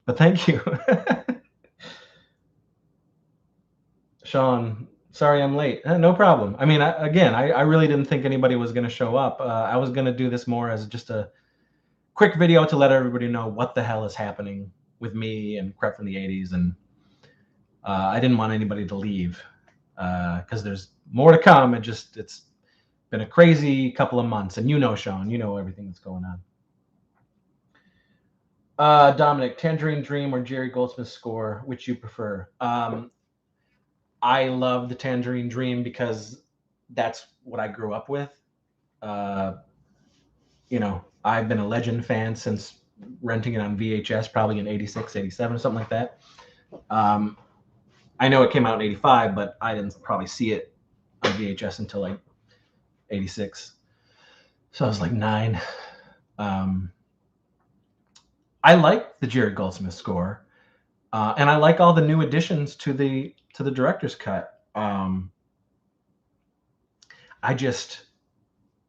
But thank you. Sean, sorry I'm late. No problem. I mean, I really didn't think anybody was going to show up. I was going to do this more as just a quick video to let everybody know what the hell is happening with me and Crep from the 80s. And I didn't want anybody to leave because there's more to come. It's been a crazy couple of months. And you know, Sean, you know everything that's going on. Dominic, Tangerine Dream or Jerry Goldsmith's score, which you prefer? I love the Tangerine Dream because that's what I grew up with. You know, I've been a Legend fan since renting it on VHS, probably in 86, 87, something like that. I know it came out in 85, but I didn't probably see it on VHS until like 86. So I was like 9. I like the Jerry Goldsmith score, and I like all the new additions to the director's cut. I just,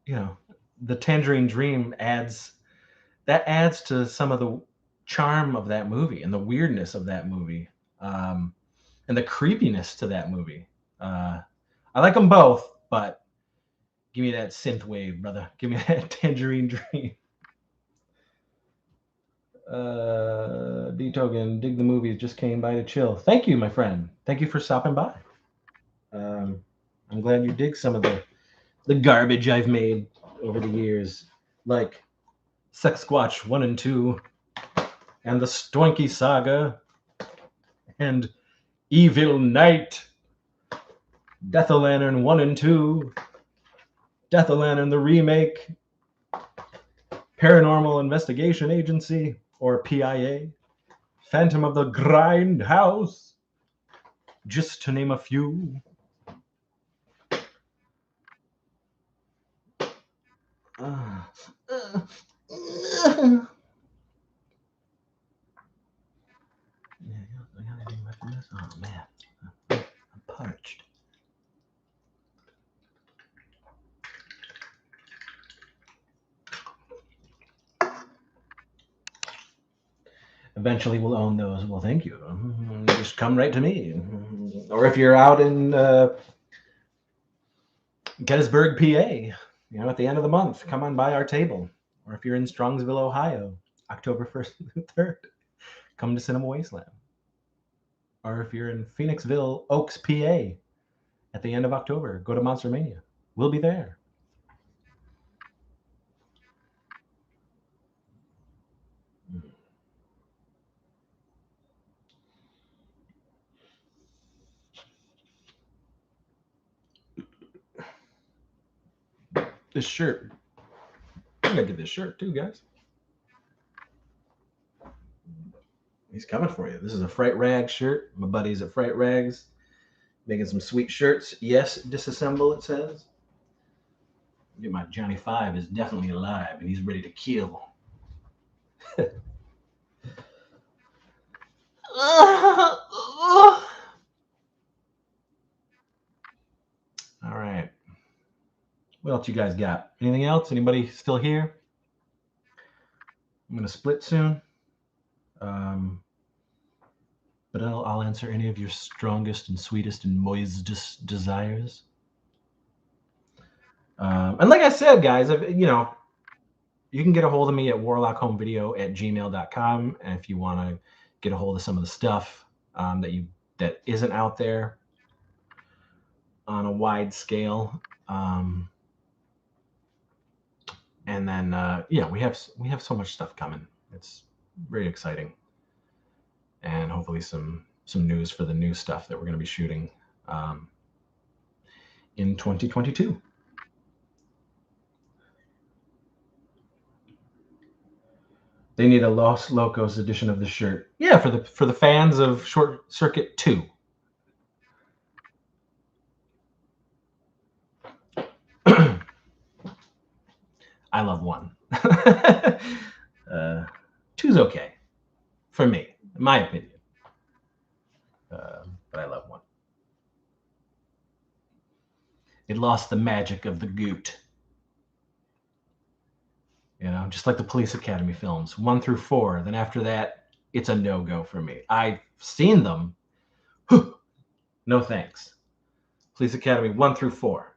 you know, the Tangerine Dream adds to some of the charm of that movie and the weirdness of that movie, and the creepiness to that movie. I like them both, but give me that synth wave, brother. Give me that Tangerine Dream. D Token, dig the movies, just came by to chill. Thank you, my friend. Thank you for stopping by. I'm glad you dig some of the garbage I've made over the years, like Sex Squatch 1 and 2, and the Stoinky Saga, and Evil Knight, Death o' Lantern 1 and 2, Death o' Lantern the remake, Paranormal Investigation Agency, or PIA, Phantom of the Grindhouse, just to name a few. Oh man, I'm parched. Eventually we'll own those. Well, thank you. Just come right to me. Or if you're out in Gettysburg, PA, you know, at the end of the month, come on by our table. Or if you're in Strongsville, Ohio, October 1st through 3rd, come to Cinema Wasteland. Or if you're in Phoenixville, Oaks, PA, at the end of October, go to Monster Mania. We'll be there. This shirt. I'm gonna get this shirt too, guys. He's coming for you. This is a Fright Rags shirt. My buddies at Fright Rags making some sweet shirts. Yes, disassemble, it says. Get my Johnny 5 is definitely alive and he's ready to kill. All right. What else you guys got? Anything else? Anybody still here? I'm gonna split soon. But I'll answer any of your strongest and sweetest and moistest desires. And like I said, guys, you know, you can get a hold of me at warlockhomevideo@gmail.com. And if you want to get a hold of some of the stuff that isn't out there on a wide scale. And then yeah, we have so much stuff coming. It's very exciting. And hopefully some news for the new stuff that we're going to be shooting in 2022. They need a Los Locos edition of the shirt. Yeah, for the fans of Short Circuit 2. I love 1. 2 Two's okay for me, in my opinion. But I love one. It lost the magic of the Goot. You know, just like the Police Academy films, 1 through 4. Then after that, it's a no-go for me. I've seen them. No thanks. Police Academy 1 through 4.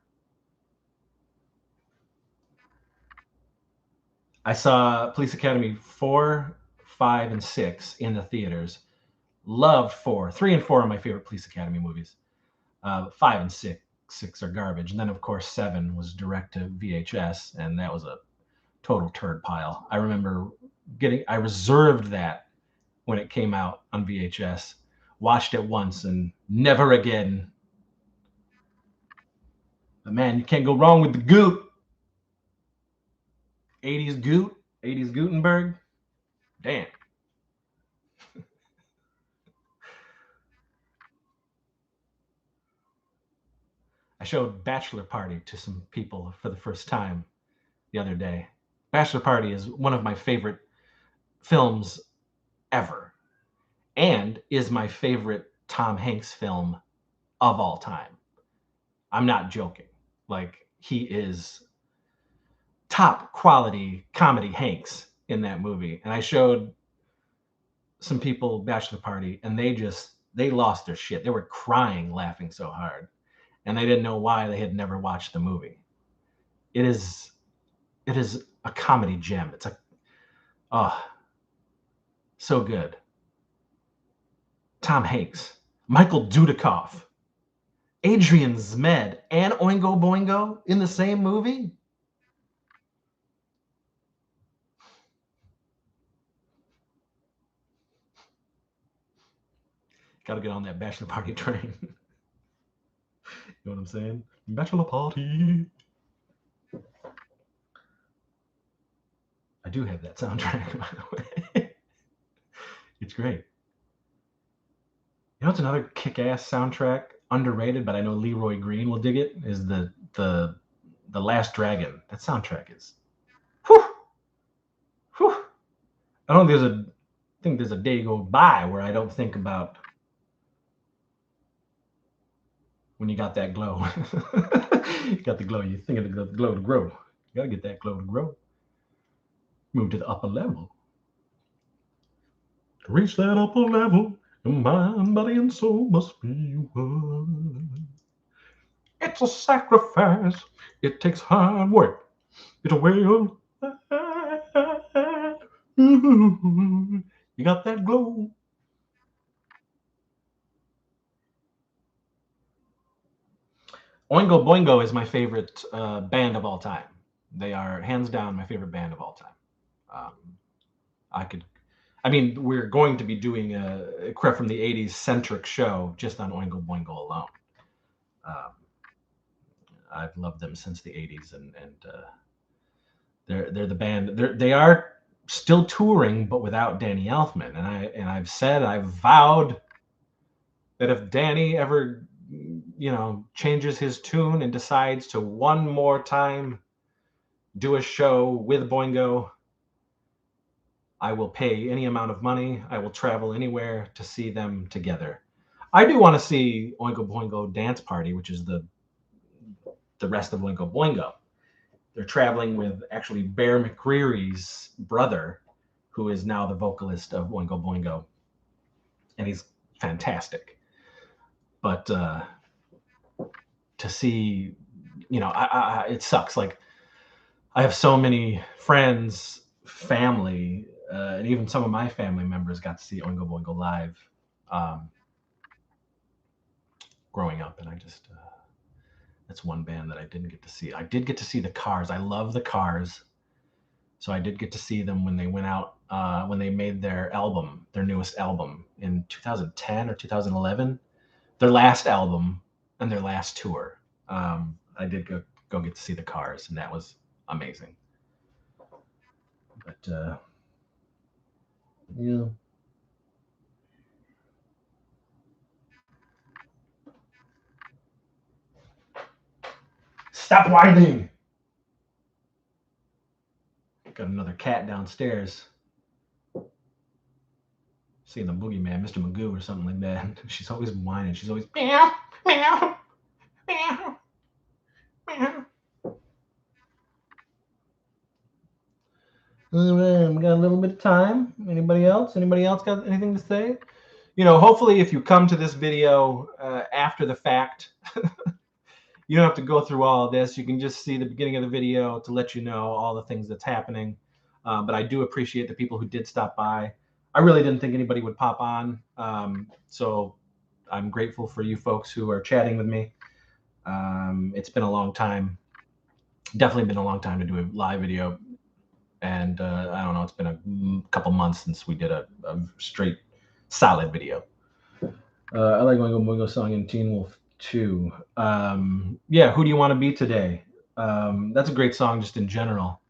I saw Police Academy 4, 5, and 6 in the theaters. Loved 4. 3 and 4 are my favorite Police Academy movies. 5 and 6 are garbage. And then, of course, 7 was direct to VHS, and that was a total turd pile. I remember I reserved that when it came out on VHS, watched it once, and never again. But man, you can't go wrong with the Goot. 80s Goot, 80s Gutenberg. Damn. I showed Bachelor Party to some people for the first time the other day. Bachelor Party is one of my favorite films ever, and is my favorite Tom Hanks film of all time. I'm not joking. Like, he is top quality comedy Hanks in that movie. And I showed some people Bachelor Party, and they lost their shit. They were crying laughing so hard, and they didn't know why. They had never watched the movie. It is a comedy gem. It's oh, so good. Tom Hanks, Michael Dudikoff, Adrian Zmed, and Oingo Boingo in the same movie. Got to get on that Bachelor Party train. You know what I'm saying? Bachelor Party. I do have that soundtrack, by the way. It's great. You know what's another kick-ass soundtrack, underrated, but I know Leroy Green will dig it, is the Last Dragon. That soundtrack is whew, whew. I don't think there's a day go by where I don't think about when you got that glow. You got the glow. You think of the glow to grow. You gotta get that glow to grow. Move to the upper level. To reach that upper level, your mind, body, and soul must be one. It's a sacrifice. It takes hard work. It's a way of you got that glow. Oingo Boingo is my favorite band of all time. They are hands down my favorite band of all time. Um, I mean, we're going to be doing a Crep from the 80s centric show just on Oingo Boingo alone. Um, I've loved them since the 80s, and they're the band. They are still touring, but without Danny Elfman. And I've vowed that if Danny ever, changes his tune and decides to one more time do a show with Boingo, I will pay any amount of money. I will travel anywhere to see them together. I do want to see Oingo Boingo Dance Party, which is the rest of Oingo Boingo. They're traveling with actually Bear McCreary's brother, who is now the vocalist of Oingo Boingo, and he's fantastic. But to see, it sucks. Like, I have so many friends, family, and even some of my family members got to see Oingo Boingo live growing up, and I just that's one band that I didn't get to see. I did get to see the Cars. I love the Cars, so I did get to see them when they went out when they made their newest album in 2010 or 2011, their last album and their last tour. I did go get to see the Cars, and that was amazing. But yeah. Stop whining. Got another cat downstairs. seeing the boogeyman, Mr. Magoo or something like that. She's always whining. She's always meow, meow, meow, meow. All right, we got a little bit of time. Anybody else? Anybody else got anything to say? Hopefully, if you come to this video after the fact, you don't have to go through all of this. You can just see the beginning of the video to let you know all the things that's happening. But I do appreciate the people who did stop by. I really didn't think anybody would pop on. So I'm grateful for you folks who are chatting with me. It's been a long time. Definitely been a long time to do a live video. And I don't know, it's been a couple months since we did a straight solid video. I like Oingo Boingo song in Teen Wolf 2. Yeah, who do you want to be today? That's a great song just in general.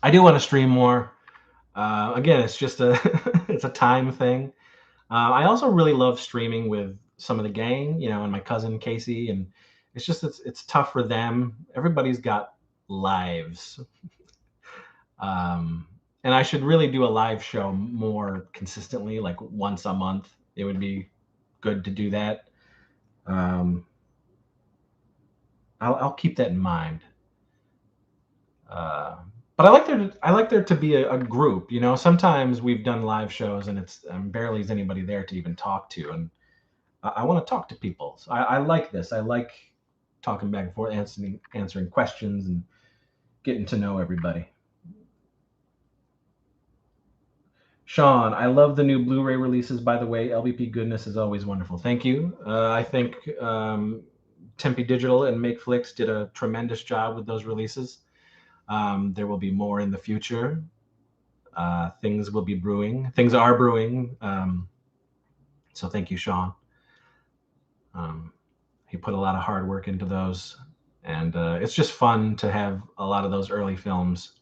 I do want to stream more. Again, it's just it's a time thing. I also really love streaming with some of the gang, and my cousin Casey, and it's tough for them. Everybody's got lives. And I should really do a live show more consistently, like once a month. It would be good to do that. I'll keep that in mind. But I like there to be a group. Sometimes we've done live shows and it's barely is anybody there to even talk to, and I want to talk to people. So I like this. I like talking back and forth, answering questions, and getting to know everybody. Sean, I love the new Blu-ray releases. By the way, LBP goodness is always wonderful. Thank you. I think Tempe Digital and MakeFlix did a tremendous job with those releases. There will be more in the future. Things will be brewing. Things are brewing. So thank you, Sean. He put a lot of hard work into those, and it's just fun to have a lot of those early films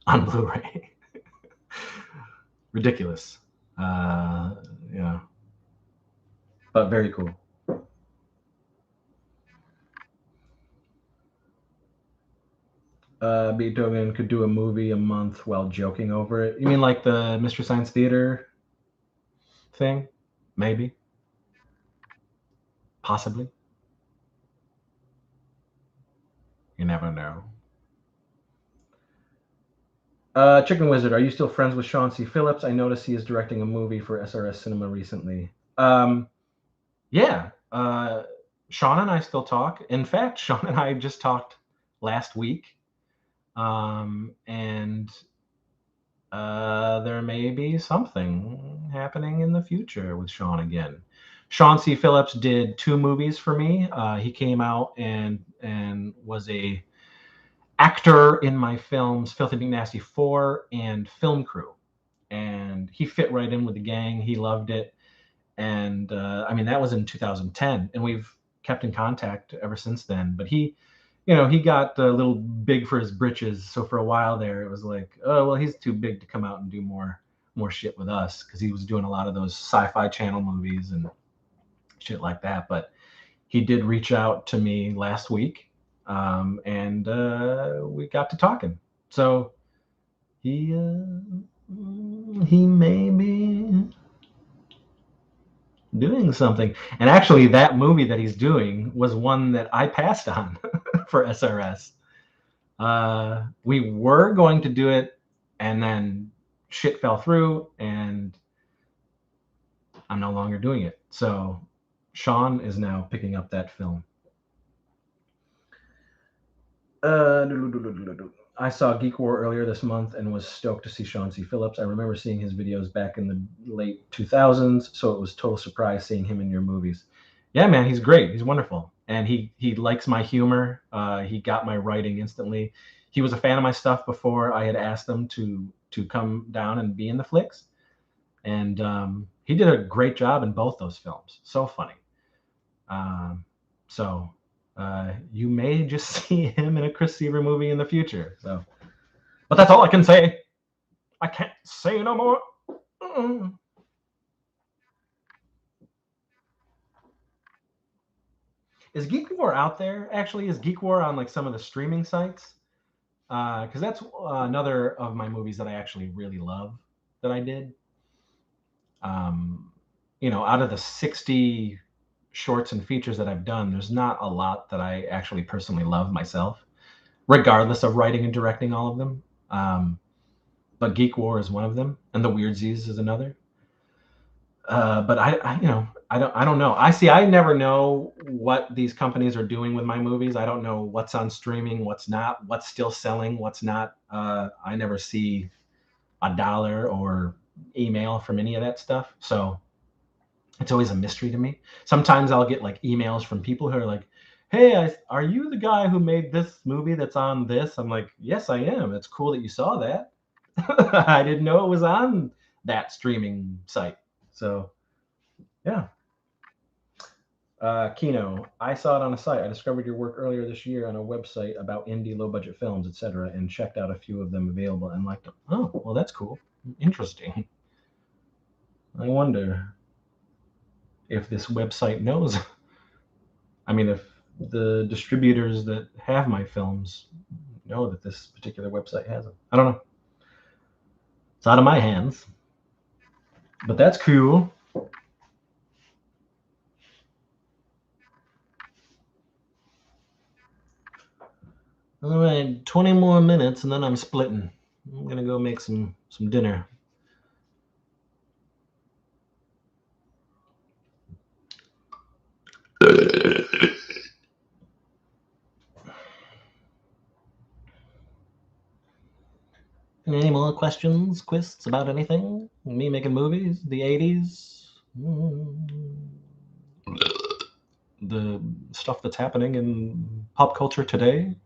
on Blu-ray. Ridiculous. Yeah, but very cool. Beethoven could do a movie a month while joking over it. You mean like the Mystery Science Theater thing? Maybe. Possibly. You never know. Chicken Wizard, are you still friends with Sean C. Phillips? I noticed he is directing a movie for SRS Cinema recently. Yeah. Sean and I still talk. In fact, Sean and I just talked last week. And there may be something happening in the future with Sean again. Sean C. Phillips did 2 movies for me. He came out and was a actor in my films Filthy Big Nasty 4 and Film Crew. And he fit right in with the gang. He loved it. And I mean, that was in 2010. And we've kept in contact ever since then. But he got a little big for his britches. So for a while there, it was like, oh, well, he's too big to come out and do more shit with us, because he was doing a lot of those Sci-Fi Channel movies and shit like that. But he did reach out to me last week, and we got to talking. So he may be doing something. And actually, that movie that he's doing was one that I passed on for SRS. We were going to do it, and then shit fell through, and I'm no longer doing it. So Sean is now picking up that film. I saw Geek War earlier this month and was stoked to see Sean C. Phillips. I remember seeing his videos back in the late 2000s, so it was a total surprise seeing him in your movies. Yeah, man, he's great. He's wonderful, and he likes my humor. He got my writing instantly. He was a fan of my stuff before I had asked him to come down and be in the flicks, and he did a great job in both those films. So funny. So you may just see him in a Chris Seaver movie in the future. So, but that's all I can say. I can't say no more. Mm-mm. Is Geek War out there? Actually, is Geek War on like some of the streaming sites? Because that's another of my movies that I actually really love that I did. Um, out of the 60 shorts and features that I've done, there's not a lot that I actually personally love myself, regardless of writing and directing all of them. But Geek War is one of them, and The Weirdsies is another. But I don't know. I never know what these companies are doing with my movies. I don't know what's on streaming, what's not, what's still selling, what's not. I never see a dollar or email from any of that stuff. So it's always a mystery to me. Sometimes I'll get like emails from people who are like, "Hey, are you the guy who made this movie that's on this?" I'm like, "Yes, I am. It's cool that you saw that. I didn't know it was on that streaming site." So yeah. Kino, I saw it on a site. I discovered your work earlier this year on a website about indie low budget films, etc., and checked out a few of them available and liked them. Oh, well, that's cool. Interesting. I wonder if this website knows. I mean, if the distributors that have my films know that this particular website has them. I don't know. It's out of my hands, but that's cool. All right, 20 more minutes and then I'm splitting. I'm gonna go make some dinner. Any more questions, quists about anything? Me making movies, the 80s, the stuff that's happening in pop culture today?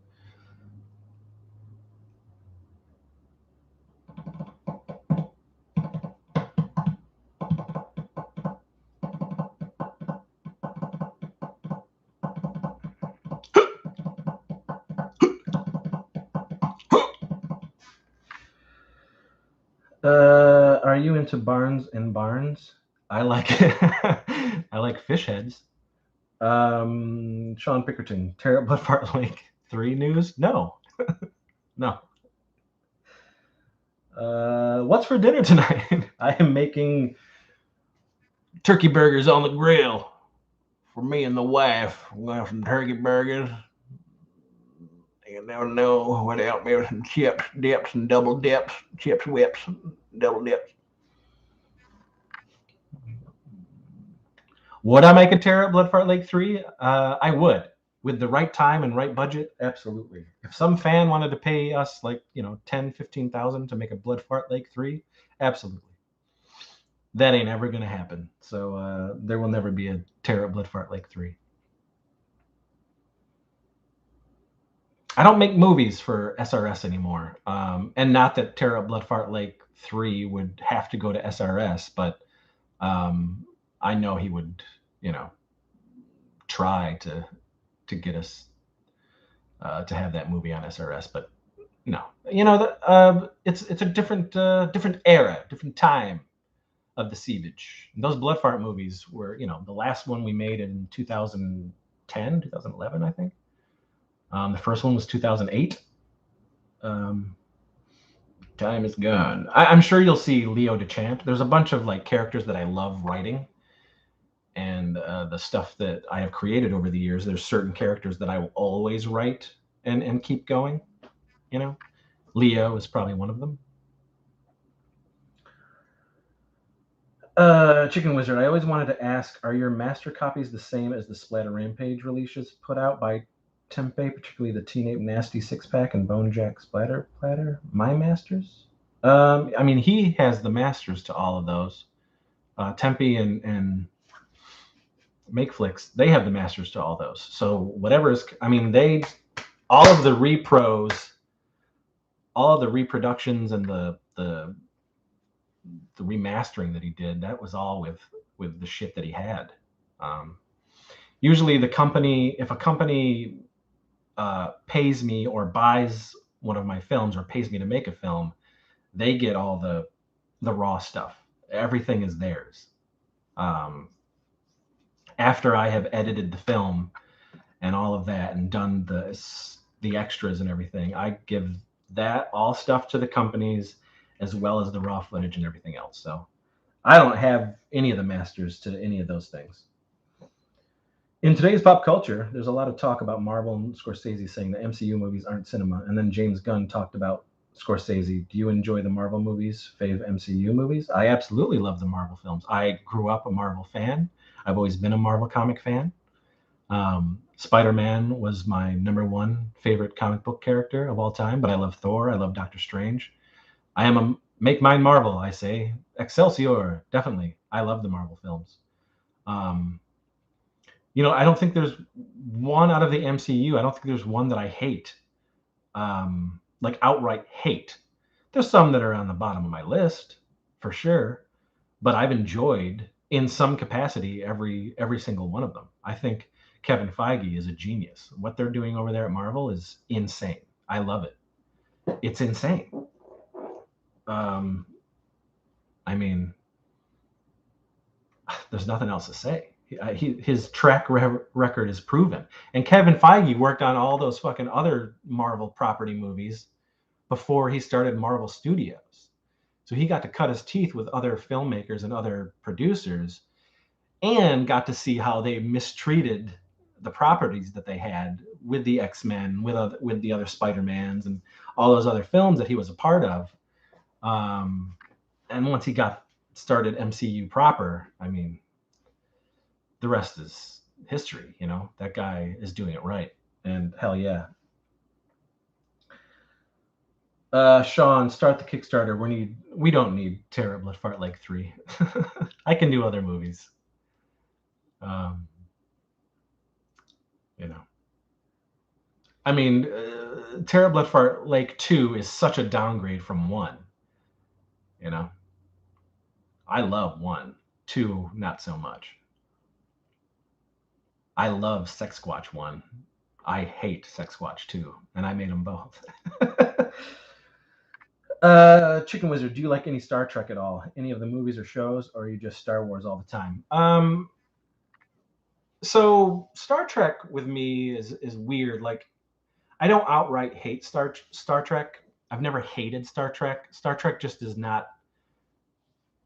Are you into Barnes and Barnes? I like I like fish heads. Sean Pickerton, Terra Blood Fart Lake 3 news? No, no. What's for dinner tonight? I am making turkey burgers on the grill for me and the wife. We're gonna have some turkey burgers. You never know what help me with some chips, dips, and double dips, chips, whips, double dips. Would I make a tear up Blood Fart Lake 3? I would. With the right time and right budget, absolutely. If some fan wanted to pay us like, 10, 15,000 to make a Blood Fart Lake 3, absolutely. That ain't ever going to happen. So there will never be a tear up Blood Fart Lake 3. I don't make movies for SRS anymore. And not that Tear Up Blood Fart Lake 3 would have to go to SRS, but I know he would, try to get us to have that movie on SRS, but no, it's a different era, different time of the sievage. Those blood fart movies were, the last one we made in 2010, 2011, I think. The first one was 2008. Um, Time is gone. I'm sure you'll see Leo DeChamp. There's a bunch of like characters that I love writing, and the stuff that I have created over the years. There's certain characters that I will always write and keep going. Leo is probably one of them. Chicken Wizard, I always wanted to ask, are your master copies the same as the Splatter Rampage releases put out by Tempe, particularly the Teenage Nasty Six Pack and Bone Jack Splatter Platter? My masters? I mean, he has the masters to all of those. Tempe and Makeflix, they have the masters to all those. So whatever is, I mean, all of the repros, all of the reproductions and the remastering that he did, that was all with the shit that he had. Usually, if a company pays me or buys one of my films or pays me to make a film, they get all the raw stuff. Everything is theirs. After I have edited the film, and all of that, and done the extras and everything. I give that all stuff to the companies, as well as the raw footage and everything else. So I don't have any of the masters to any of those things. In today's pop culture, there's a lot of talk about Marvel and Scorsese saying that MCU movies aren't cinema, and then James Gunn talked about Scorsese. Do you enjoy the Marvel movies, fave MCU movies? I absolutely love the Marvel films. I grew up a Marvel fan. I've always been a Marvel comic fan. Spider-Man was my number one favorite comic book character of all time, but I love Thor. I love Doctor Strange. I am a make mine Marvel, I say. Excelsior, definitely. I love the Marvel films. Um, I don't think there's one out of the MCU. I don't think there's one that I hate, like outright hate. There's some that are on the bottom of my list, for sure, but I've enjoyed in some capacity every single one of them. I think Kevin Feige is a genius. What they're doing over there at Marvel is insane. I love it. It's insane. Um, I mean, there's nothing else to say. His track record is proven. And Kevin Feige worked on all those fucking other Marvel property movies before he started Marvel Studios. So he got to cut his teeth with other filmmakers and other producers, and got to see how they mistreated the properties that they had with the X-Men, with the other Spider-Mans and all those other films that he was a part of. And once he got started MCU proper, I mean, the rest is history. That guy is doing it right, and hell yeah. Sean, start the Kickstarter. We don't need Terrible at Fart Lake 3. I can do other movies. Um, you know. I mean, Terrible at Fart Lake 2 is such a downgrade from 1. I love 1. 2, not so much. I love Sex Squatch 1. I hate Sex Squatch 2, and I made them both. Chicken Wizard, do you like any Star Trek at all? Any of the movies or shows, or are you just Star Wars all the time? So Star Trek with me is weird. Like, I don't outright hate Star Trek. I've never hated Star Trek. Star Trek just is not.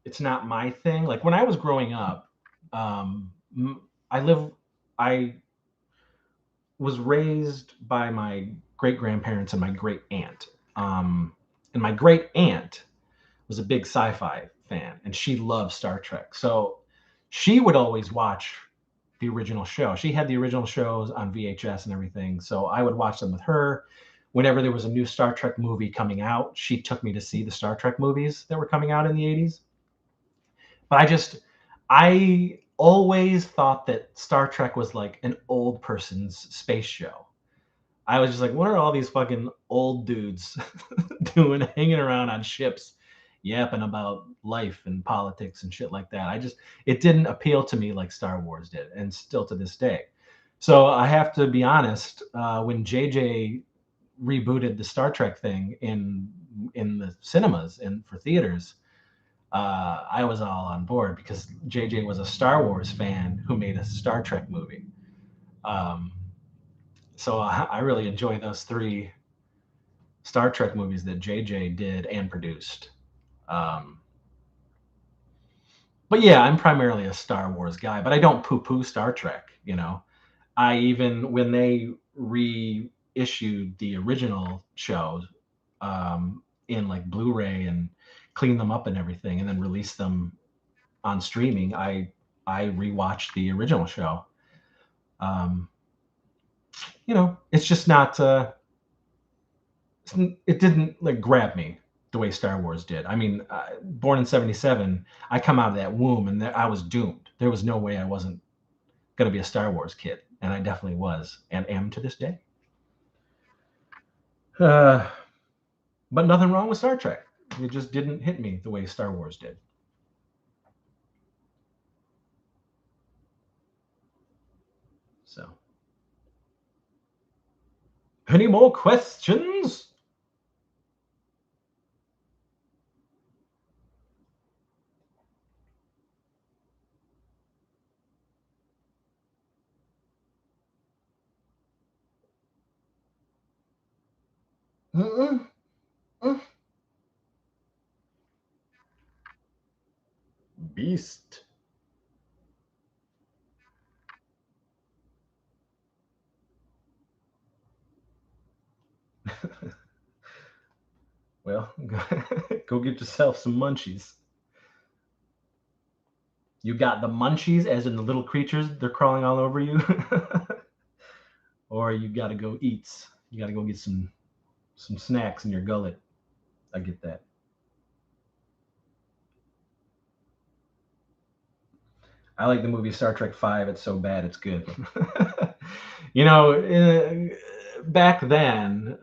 It's not my thing. Like when I was growing up, um, I live. I was raised by my great grandparents and my great aunt. And my great aunt was a big sci-fi fan, and she loved Star Trek. So she would always watch the original show. She had the original shows on VHS and everything, so I would watch them with her. Whenever there was a new Star Trek movie coming out, she took me to see the Star Trek movies that were coming out in the 80s. But I always thought that Star Trek was like an old person's space show. I was just like, what are all these fucking old dudes doing, hanging around on ships, yapping about life and politics and shit like that? It didn't appeal to me like Star Wars did, and still to this day. So I have to be honest. When JJ rebooted the Star Trek thing in the cinemas and for theaters, I was all on board because JJ was a Star Wars fan who made a Star Trek movie. Um, so I really enjoy those 3 Star Trek movies that JJ did and produced. Um, but yeah, I'm primarily a Star Wars guy, but I don't poo-poo Star Trek. I even when they reissued the original shows in like Blu-ray and cleaned them up and everything, and then released them on streaming, I rewatched the original show. Um, it's just not. It didn't like grab me the way Star Wars did. I mean, born in '77, I come out of that womb and I was doomed. There was no way I wasn't going to be a Star Wars kid, and I definitely was, and am to this day. Uh, but nothing wrong with Star Trek. It just didn't hit me the way Star Wars did. So, any more questions? Mm-mm. Mm. Beast. Well, go get yourself some munchies. You got the munchies, as in the little creatures, they're crawling all over you. Or you got to go eat. You got to go get some snacks in your gullet. I get that. I like the movie Star Trek Five. It's so bad, it's good. you know, back then,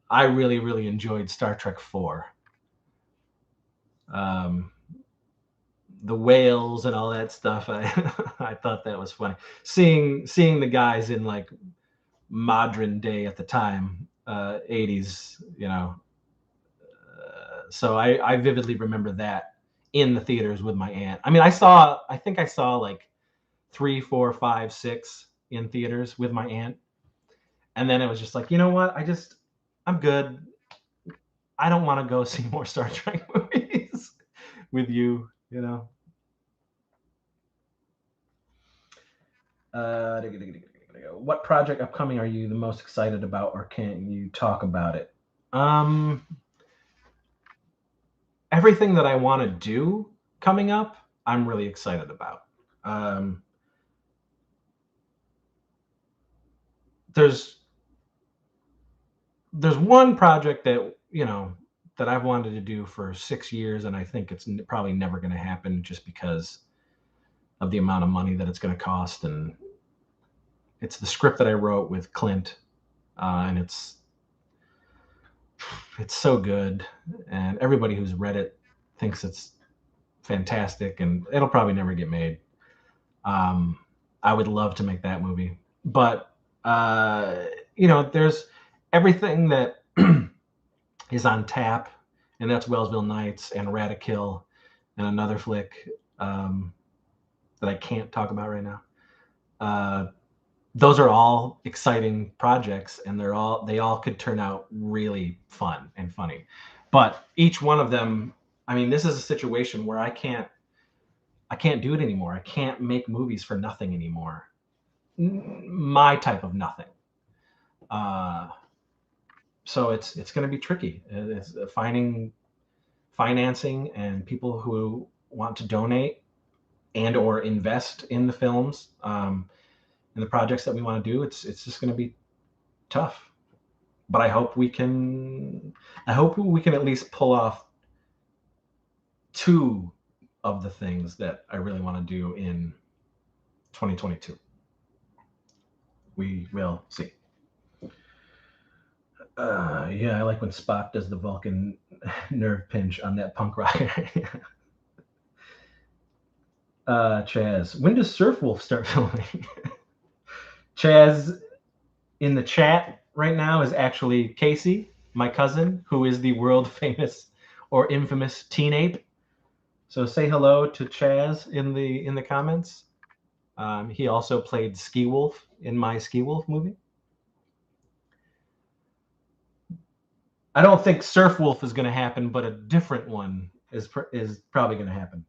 I really, really enjoyed Star Trek Four. Um, the whales and all that stuff. I I thought that was funny. Seeing the guys in like modern day at the time, 80s. So I vividly remember that in the theaters with my aunt. I mean, I think I saw like three, four, five, six in theaters with my aunt, and then it was just like, you know what? I'm good. I don't want to go see more Star Trek movies with you. Uh, what project upcoming are you the most excited about, or can you talk about it? Um, Everything that I want to do coming up, I'm really excited about. Um, there's there's one project that that I've wanted to do for 6 years, and I think it's probably never going to happen just because of the amount of money that it's going to cost. And it's the script that I wrote with Clint, and it's so good, and everybody who's read it thinks it's fantastic, and it'll probably never get made. Um, I would love to make that movie, but there's everything that is on tap, and that's Wellsville Nights and Ratakill and another flick that I can't talk about right now. Uh, those are all exciting projects, and they all could turn out really fun and funny. But each one of them, I mean, this is a situation where I can't do it anymore. I can't make movies for nothing anymore. My type of nothing. Uh, so it's going to be tricky. It's finding financing and people who want to donate and or invest in the films, and the projects that we want to do. It's just going to be tough. But I hope we can at least pull off two of the things that I really want to do in 2022. We will see. Yeah, I like when Spock does the Vulcan nerve pinch on that punk rocker. Chaz, when does Surf Wolf start filming? Chaz in the chat right now is actually Casey, my cousin, who is the world famous or infamous Teen Ape. So say hello to Chaz in the comments. He also played Ski Wolf in my Ski Wolf movie. I don't think Surf Wolf is going to happen, but a different one is probably going to happen.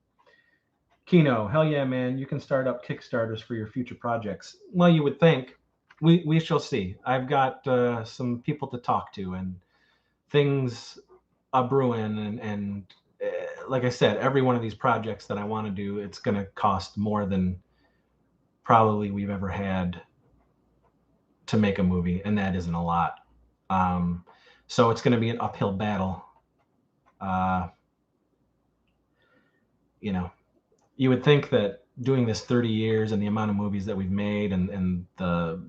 Kino, hell yeah, man! You can start up Kickstarters for your future projects. Well, you would think. We shall see. I've got some people to talk to, and things are brewing, and like I said, every one of these projects that I want to do, it's going to cost more than probably we've ever had to make a movie, and that isn't a lot. Um, so it's going to be an uphill battle. Uh, you know, you would think that doing this 30 years and the amount of movies that we've made, and the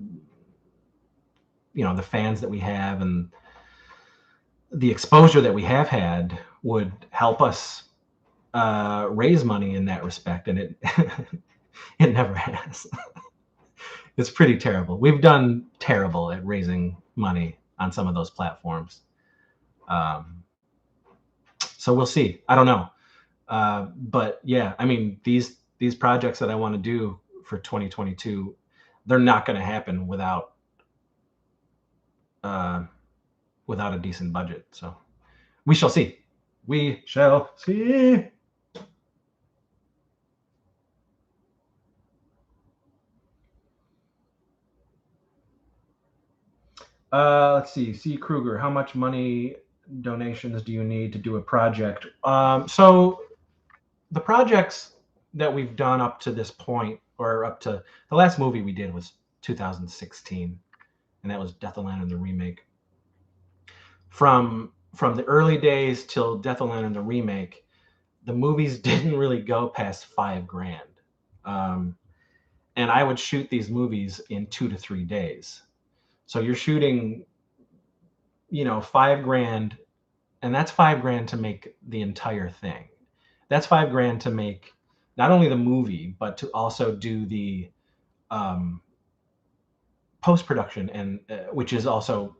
fans that we have and the exposure that we have had would help us raise money in that respect, and it it never has. It's pretty terrible. We've done terrible at raising money on some of those platforms. Um, so we'll see. I don't know. But yeah, I mean, these projects that I want to do for 2022, they're not going to happen without uh, without a decent budget. So we shall see. We shall see. Let's see. C. Kruger, how much money donations do you need to do a project? So the projects that we've done up to this point, or up to the last movie we did was 2016, and that was Death of Lantern the remake. From the early days till Death of Lantern the remake, the movies didn't really go past $5,000. Um, and I would shoot these movies in 2 to 3 days. So you're shooting, $5,000, and that's $5,000 to make the entire thing. That's $5,000 to make not only the movie, but to also do the post production, and which is also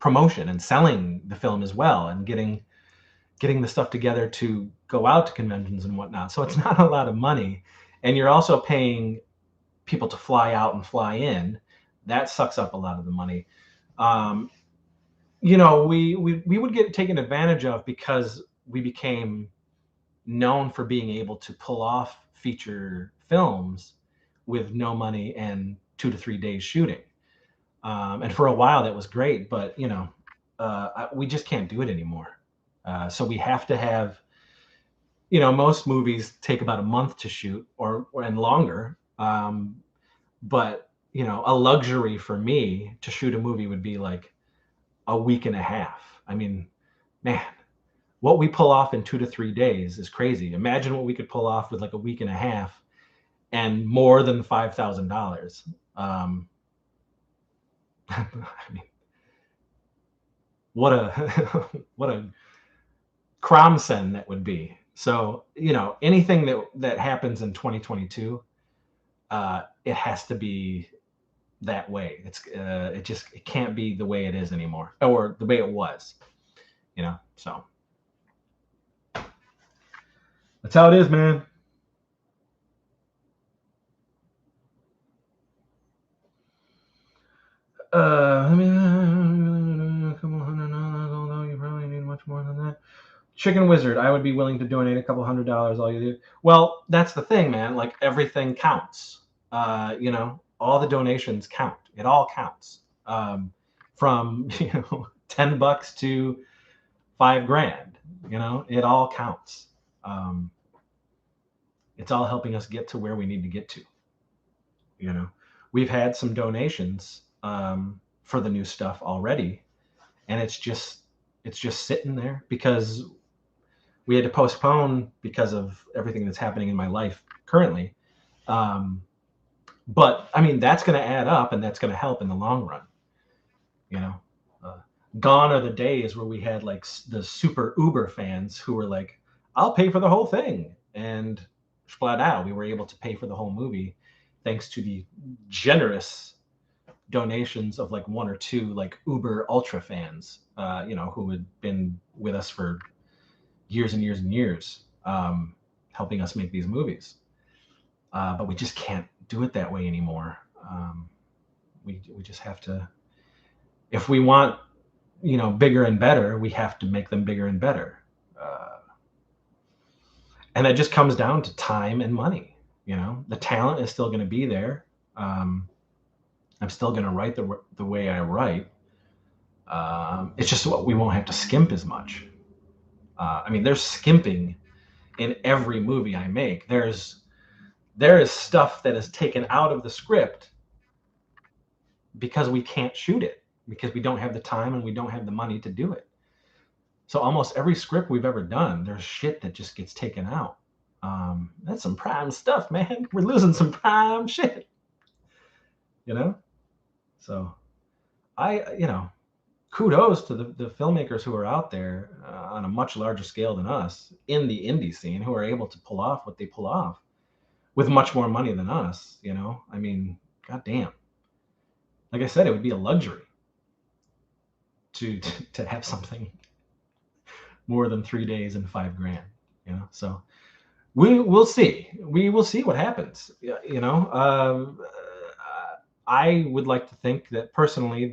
promotion and selling the film as well, and getting the stuff together to go out to conventions and whatnot. So it's not a lot of money, and you're also paying people to fly out and fly in. That sucks up a lot of the money. We would get taken advantage of because we became known for being able to pull off feature films with no money and 2 to 3 days shooting. And for a while that was great, but we just can't do it anymore. So we have to have, most movies take about a month to shoot or and longer. But a luxury for me to shoot a movie would be like a week and a half. I mean, man, what we pull off in 2 to 3 days is crazy. Imagine what we could pull off with like a week and a half and more than $5,000. I mean, what a what a Kramsen that would be. So anything that happens in 2022, it has to be that way. It can't be the way it is anymore, or the way it was. So that's how it is, man. I mean, a couple $100, although you probably need much more than that. Chicken Wizard, I would be willing to donate a couple $100. All you do. Well, that's the thing, man. Like everything counts. All the donations count. It all counts. From $10 to $5,000. It all counts. It's all helping us get to where we need to get to. We've had some donations for the new stuff already, and it's just sitting there because we had to postpone because of everything that's happening in my life currently. But I mean, that's going to add up, and that's going to help in the long run. Gone are the days where we had like the super Uber fans who were like, I'll pay for the whole thing. And flat out, we were able to pay for the whole movie thanks to the generous donations of like one or two like Uber ultra fans, who had been with us for years and years and years, helping us make these movies. But we just can't do it that way anymore. We just have to, if we want, bigger and better, we have to make them bigger and better. And that just comes down to time and money. The talent is still going to be there. I'm still going to write the way I write. It's just what we won't have to skimp as much. I mean, there's skimping in every movie I make. There is stuff that is taken out of the script because we can't shoot it, because we don't have the time and we don't have the money to do it. So almost every script we've ever done, there's shit that just gets taken out. That's some prime stuff, man. We're losing some prime shit. So kudos to the filmmakers who are out there on a much larger scale than us in the indie scene, who are able to pull off what they pull off with much more money than us. I mean, goddamn. Like I said, it would be a luxury to have something more than 3 days and $5,000. So we'll see. We will see what happens. I would like to think that personally,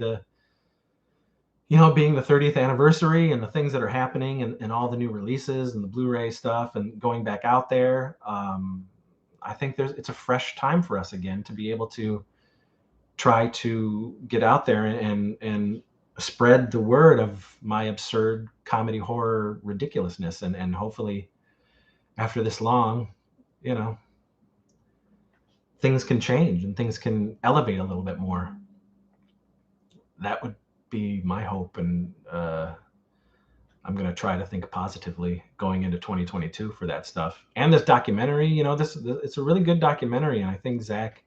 being the 30th anniversary and the things that are happening and all the new releases and the Blu-ray stuff and going back out there, I think it's a fresh time for us again to be able to try to get out there and spread the word of my absurd comedy horror ridiculousness, and hopefully after this long, you know, things can change and things can elevate a little bit more. That would be my hope, and I'm going to try to think positively going into 2022 for that stuff. And this documentary, it's a really good documentary, and I think Zach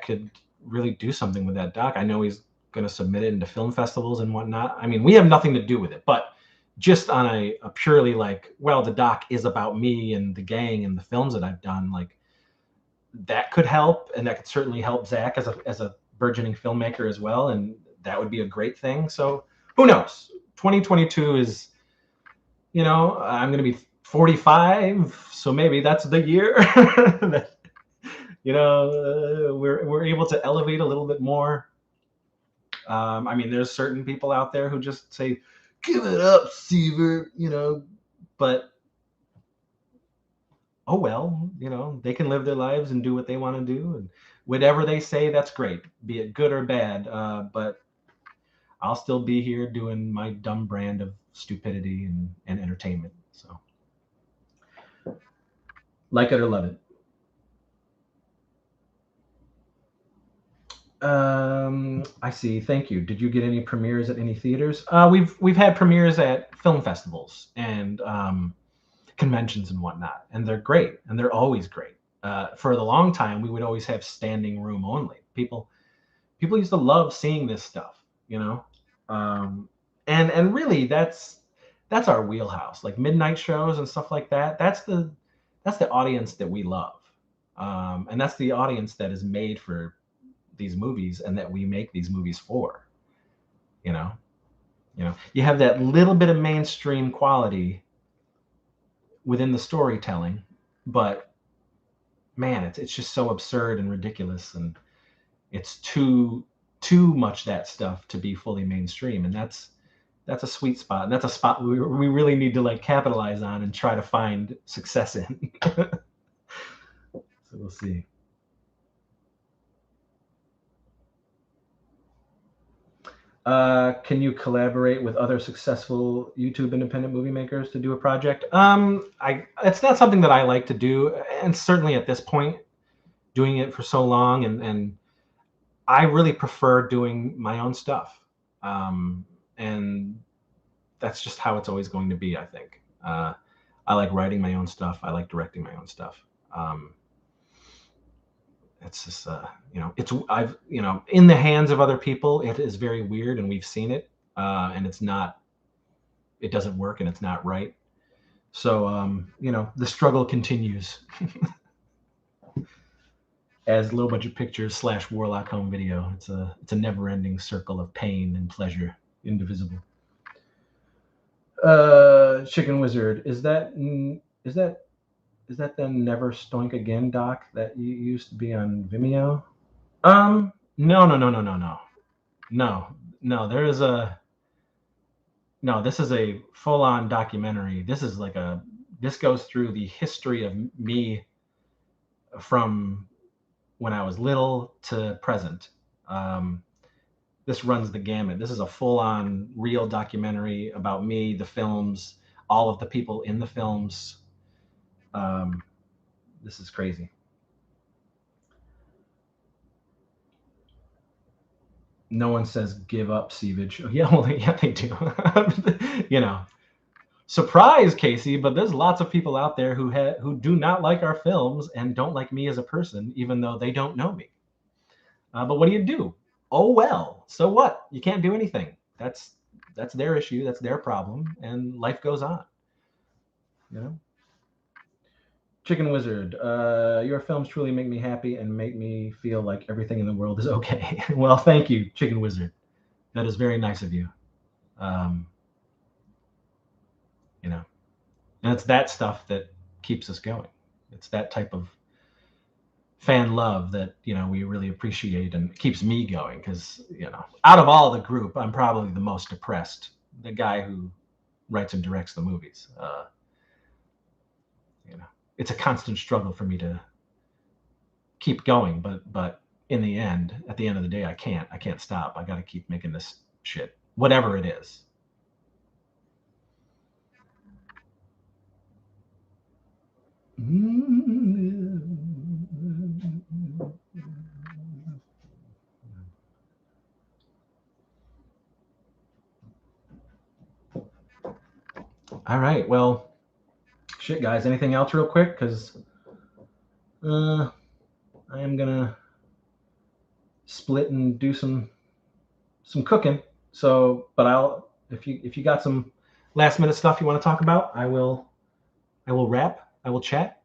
could really do something with that doc. I know he's going to submit it into film festivals and whatnot. I mean, we have nothing to do with it, but just on a purely like, well, the doc is about me and the gang and the films that I've done, like that could help, and that could certainly help Zach as a burgeoning filmmaker as well, and that would be a great thing. So who knows? 2022 is, I'm going to be 45, so maybe that's the year that we're able to elevate a little bit more. I mean, there's certain people out there who just say, "Give it up, Seaver," but oh well, they can live their lives and do what they want to do, and whatever they say, that's great, be it good or bad. But I'll still be here doing my dumb brand of stupidity and entertainment. So, like it or love it. I see. Thank you. Did you get any premieres at any theaters? We've had premieres at film festivals and conventions and whatnot, and they're great, and they're always great. For the long time, we would always have standing room only. People used to love seeing this stuff, and really that's our wheelhouse, like midnight shows and stuff like that. That's the audience that we love, and that's the audience that is made for these movies and that we make these movies for. You know, you have that little bit of mainstream quality within the storytelling, but man, it's just so absurd and ridiculous, and it's too much that stuff to be fully mainstream, and that's a sweet spot, and that's a spot we really need to like capitalize on and try to find success in. So we'll see. Can you collaborate with other successful YouTube independent movie makers to do a project? It's not something that I like to do, and certainly at this point, doing it for so long, and I really prefer doing my own stuff, and that's just how it's always going to be. I think I like writing my own stuff. I like directing my own stuff. It's just it's I've in the hands of other people, it is very weird, and we've seen it, and it doesn't work, and it's not right. So the struggle continues as low budget pictures / Warlock home video. It's a never ending circle of pain and pleasure, indivisible. Chicken Wizard, is that the Never Stoink Again doc that you used to be on Vimeo? No, no, no, no, no, no, no, no. This is a full-on documentary. This goes through the history of me from when I was little to present. This runs the gamut. This is a full-on real documentary about me, the films, all of the people in the films. This is crazy. No one says give up, Sievage. Oh, yeah, well, yeah, they do. Surprise, Casey, but there's lots of people out there who do not like our films and don't like me as a person, even though they don't know me. But what do you do? Oh well, so what? You can't do anything. That's their issue. That's their problem, and life goes on. You know. Chicken Wizard, your films truly make me happy and make me feel like everything in the world is okay. Well, thank you, Chicken Wizard. That is very nice of you. Um, and it's that stuff that keeps us going. It's that type of fan love that, we really appreciate, and it keeps me going because, out of all the group, I'm probably the most depressed. The guy who writes and directs the movies. It's a constant struggle for me to keep going, but in the end, at the end of the day, I can't stop. I got to keep making this shit, whatever it is. All right. Well, shit, guys. Anything else, real quick? Because I am gonna split and do some cooking. So, but if you got some last minute stuff you want to talk about, I will wrap. I will chat.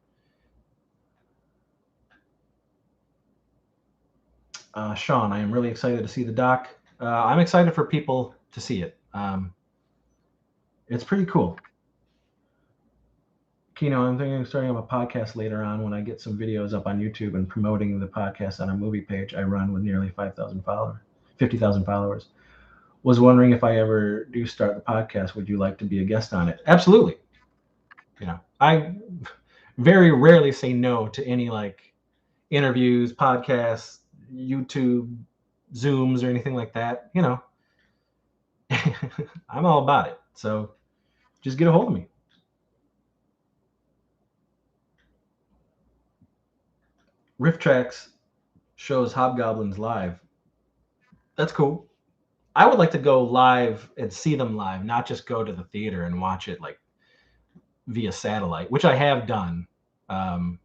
Sean, I am really excited to see the doc. I'm excited for people to see it. It's pretty cool. Kino, I'm thinking of starting up a podcast later on when I get some videos up on YouTube and promoting the podcast on a movie page I run with nearly 5,000 followers, 50,000 followers. Was wondering if I ever do start the podcast, would you like to be a guest on it? Absolutely. I very rarely say no to any like interviews, podcasts, YouTube, Zooms, or anything like that. I'm all about it. So just get a hold of me. Riff Tracks shows Hobgoblins live. That's cool. I would like to go live and see them live, not just go to the theater and watch it like via satellite, which I have done. Um,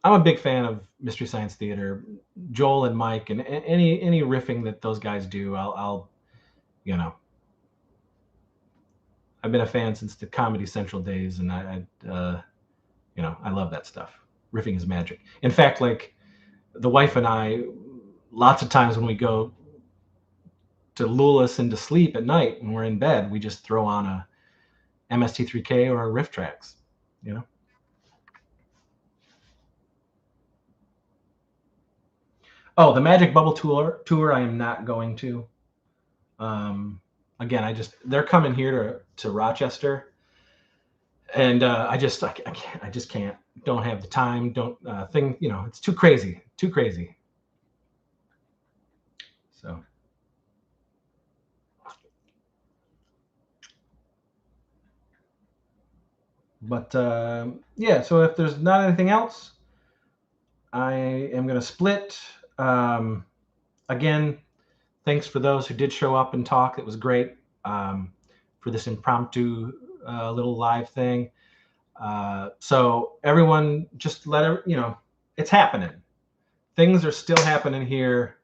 I'm a big fan of Mystery Science Theater, Joel and Mike, and any riffing that those guys do. I'll I've been a fan since the Comedy Central days, and I love that stuff. Riffing is magic. In fact, like the wife and I, lots of times when we go to lull us into sleep at night when we're in bed, we just throw on a MST3K or a Riff Tracks. Oh, the Magic Bubble tour I am not going to. Again, they're coming here to Rochester, and I just can't. Don't have the time. Don't it's too crazy. So, but yeah. So if there's not anything else, I am gonna split. Again, thanks for those who did show up and talk. It was great for this impromptu little live thing. So everyone, just it's happening. Things are still happening here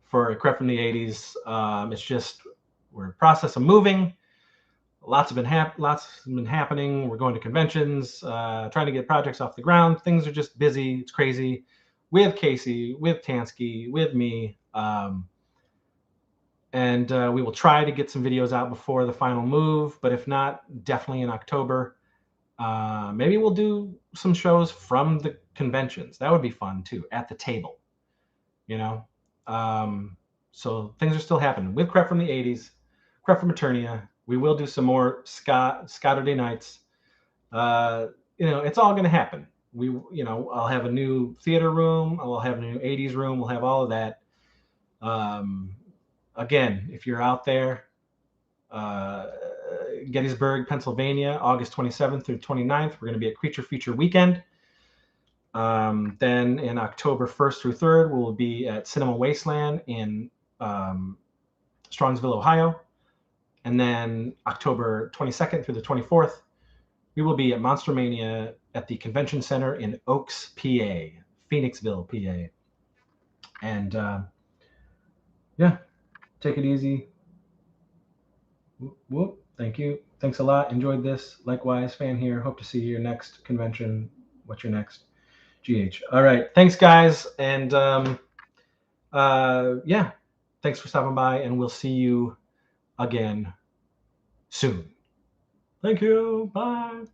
for a crep from the 80s. It's just we're in the process of moving. Lots have been happening. We're going to conventions, trying to get projects off the ground. Things are just busy. It's crazy. With Casey, with Tansky, with me. And we will try to get some videos out before the final move. But if not, definitely in October. Maybe we'll do some shows from the conventions. That would be fun too, at the table. So things are still happening with Crep from the 80s, Crep from Eternia. We will do some more Scotterday nights. It's all going to happen. I'll have a new theater room. I'll have a new 80s room. We'll have all of that. Again, if you're out there, Gettysburg, Pennsylvania, August 27th through 29th, we're going to be at Creature Feature Weekend. Then in October 1st through 3rd, we'll be at Cinema Wasteland in Strongsville, Ohio. And then October 22nd through the 24th, we will be at Monster Mania at the Convention Center in Oaks, PA, Phoenixville, PA. And yeah, take it easy. Whoop. Thank you. Thanks a lot. Enjoyed this. Likewise, fan here. Hope to see you next convention. What's your next? GH. All right. Thanks, guys. And yeah, thanks for stopping by, and we'll see you again soon. Thank you. Bye.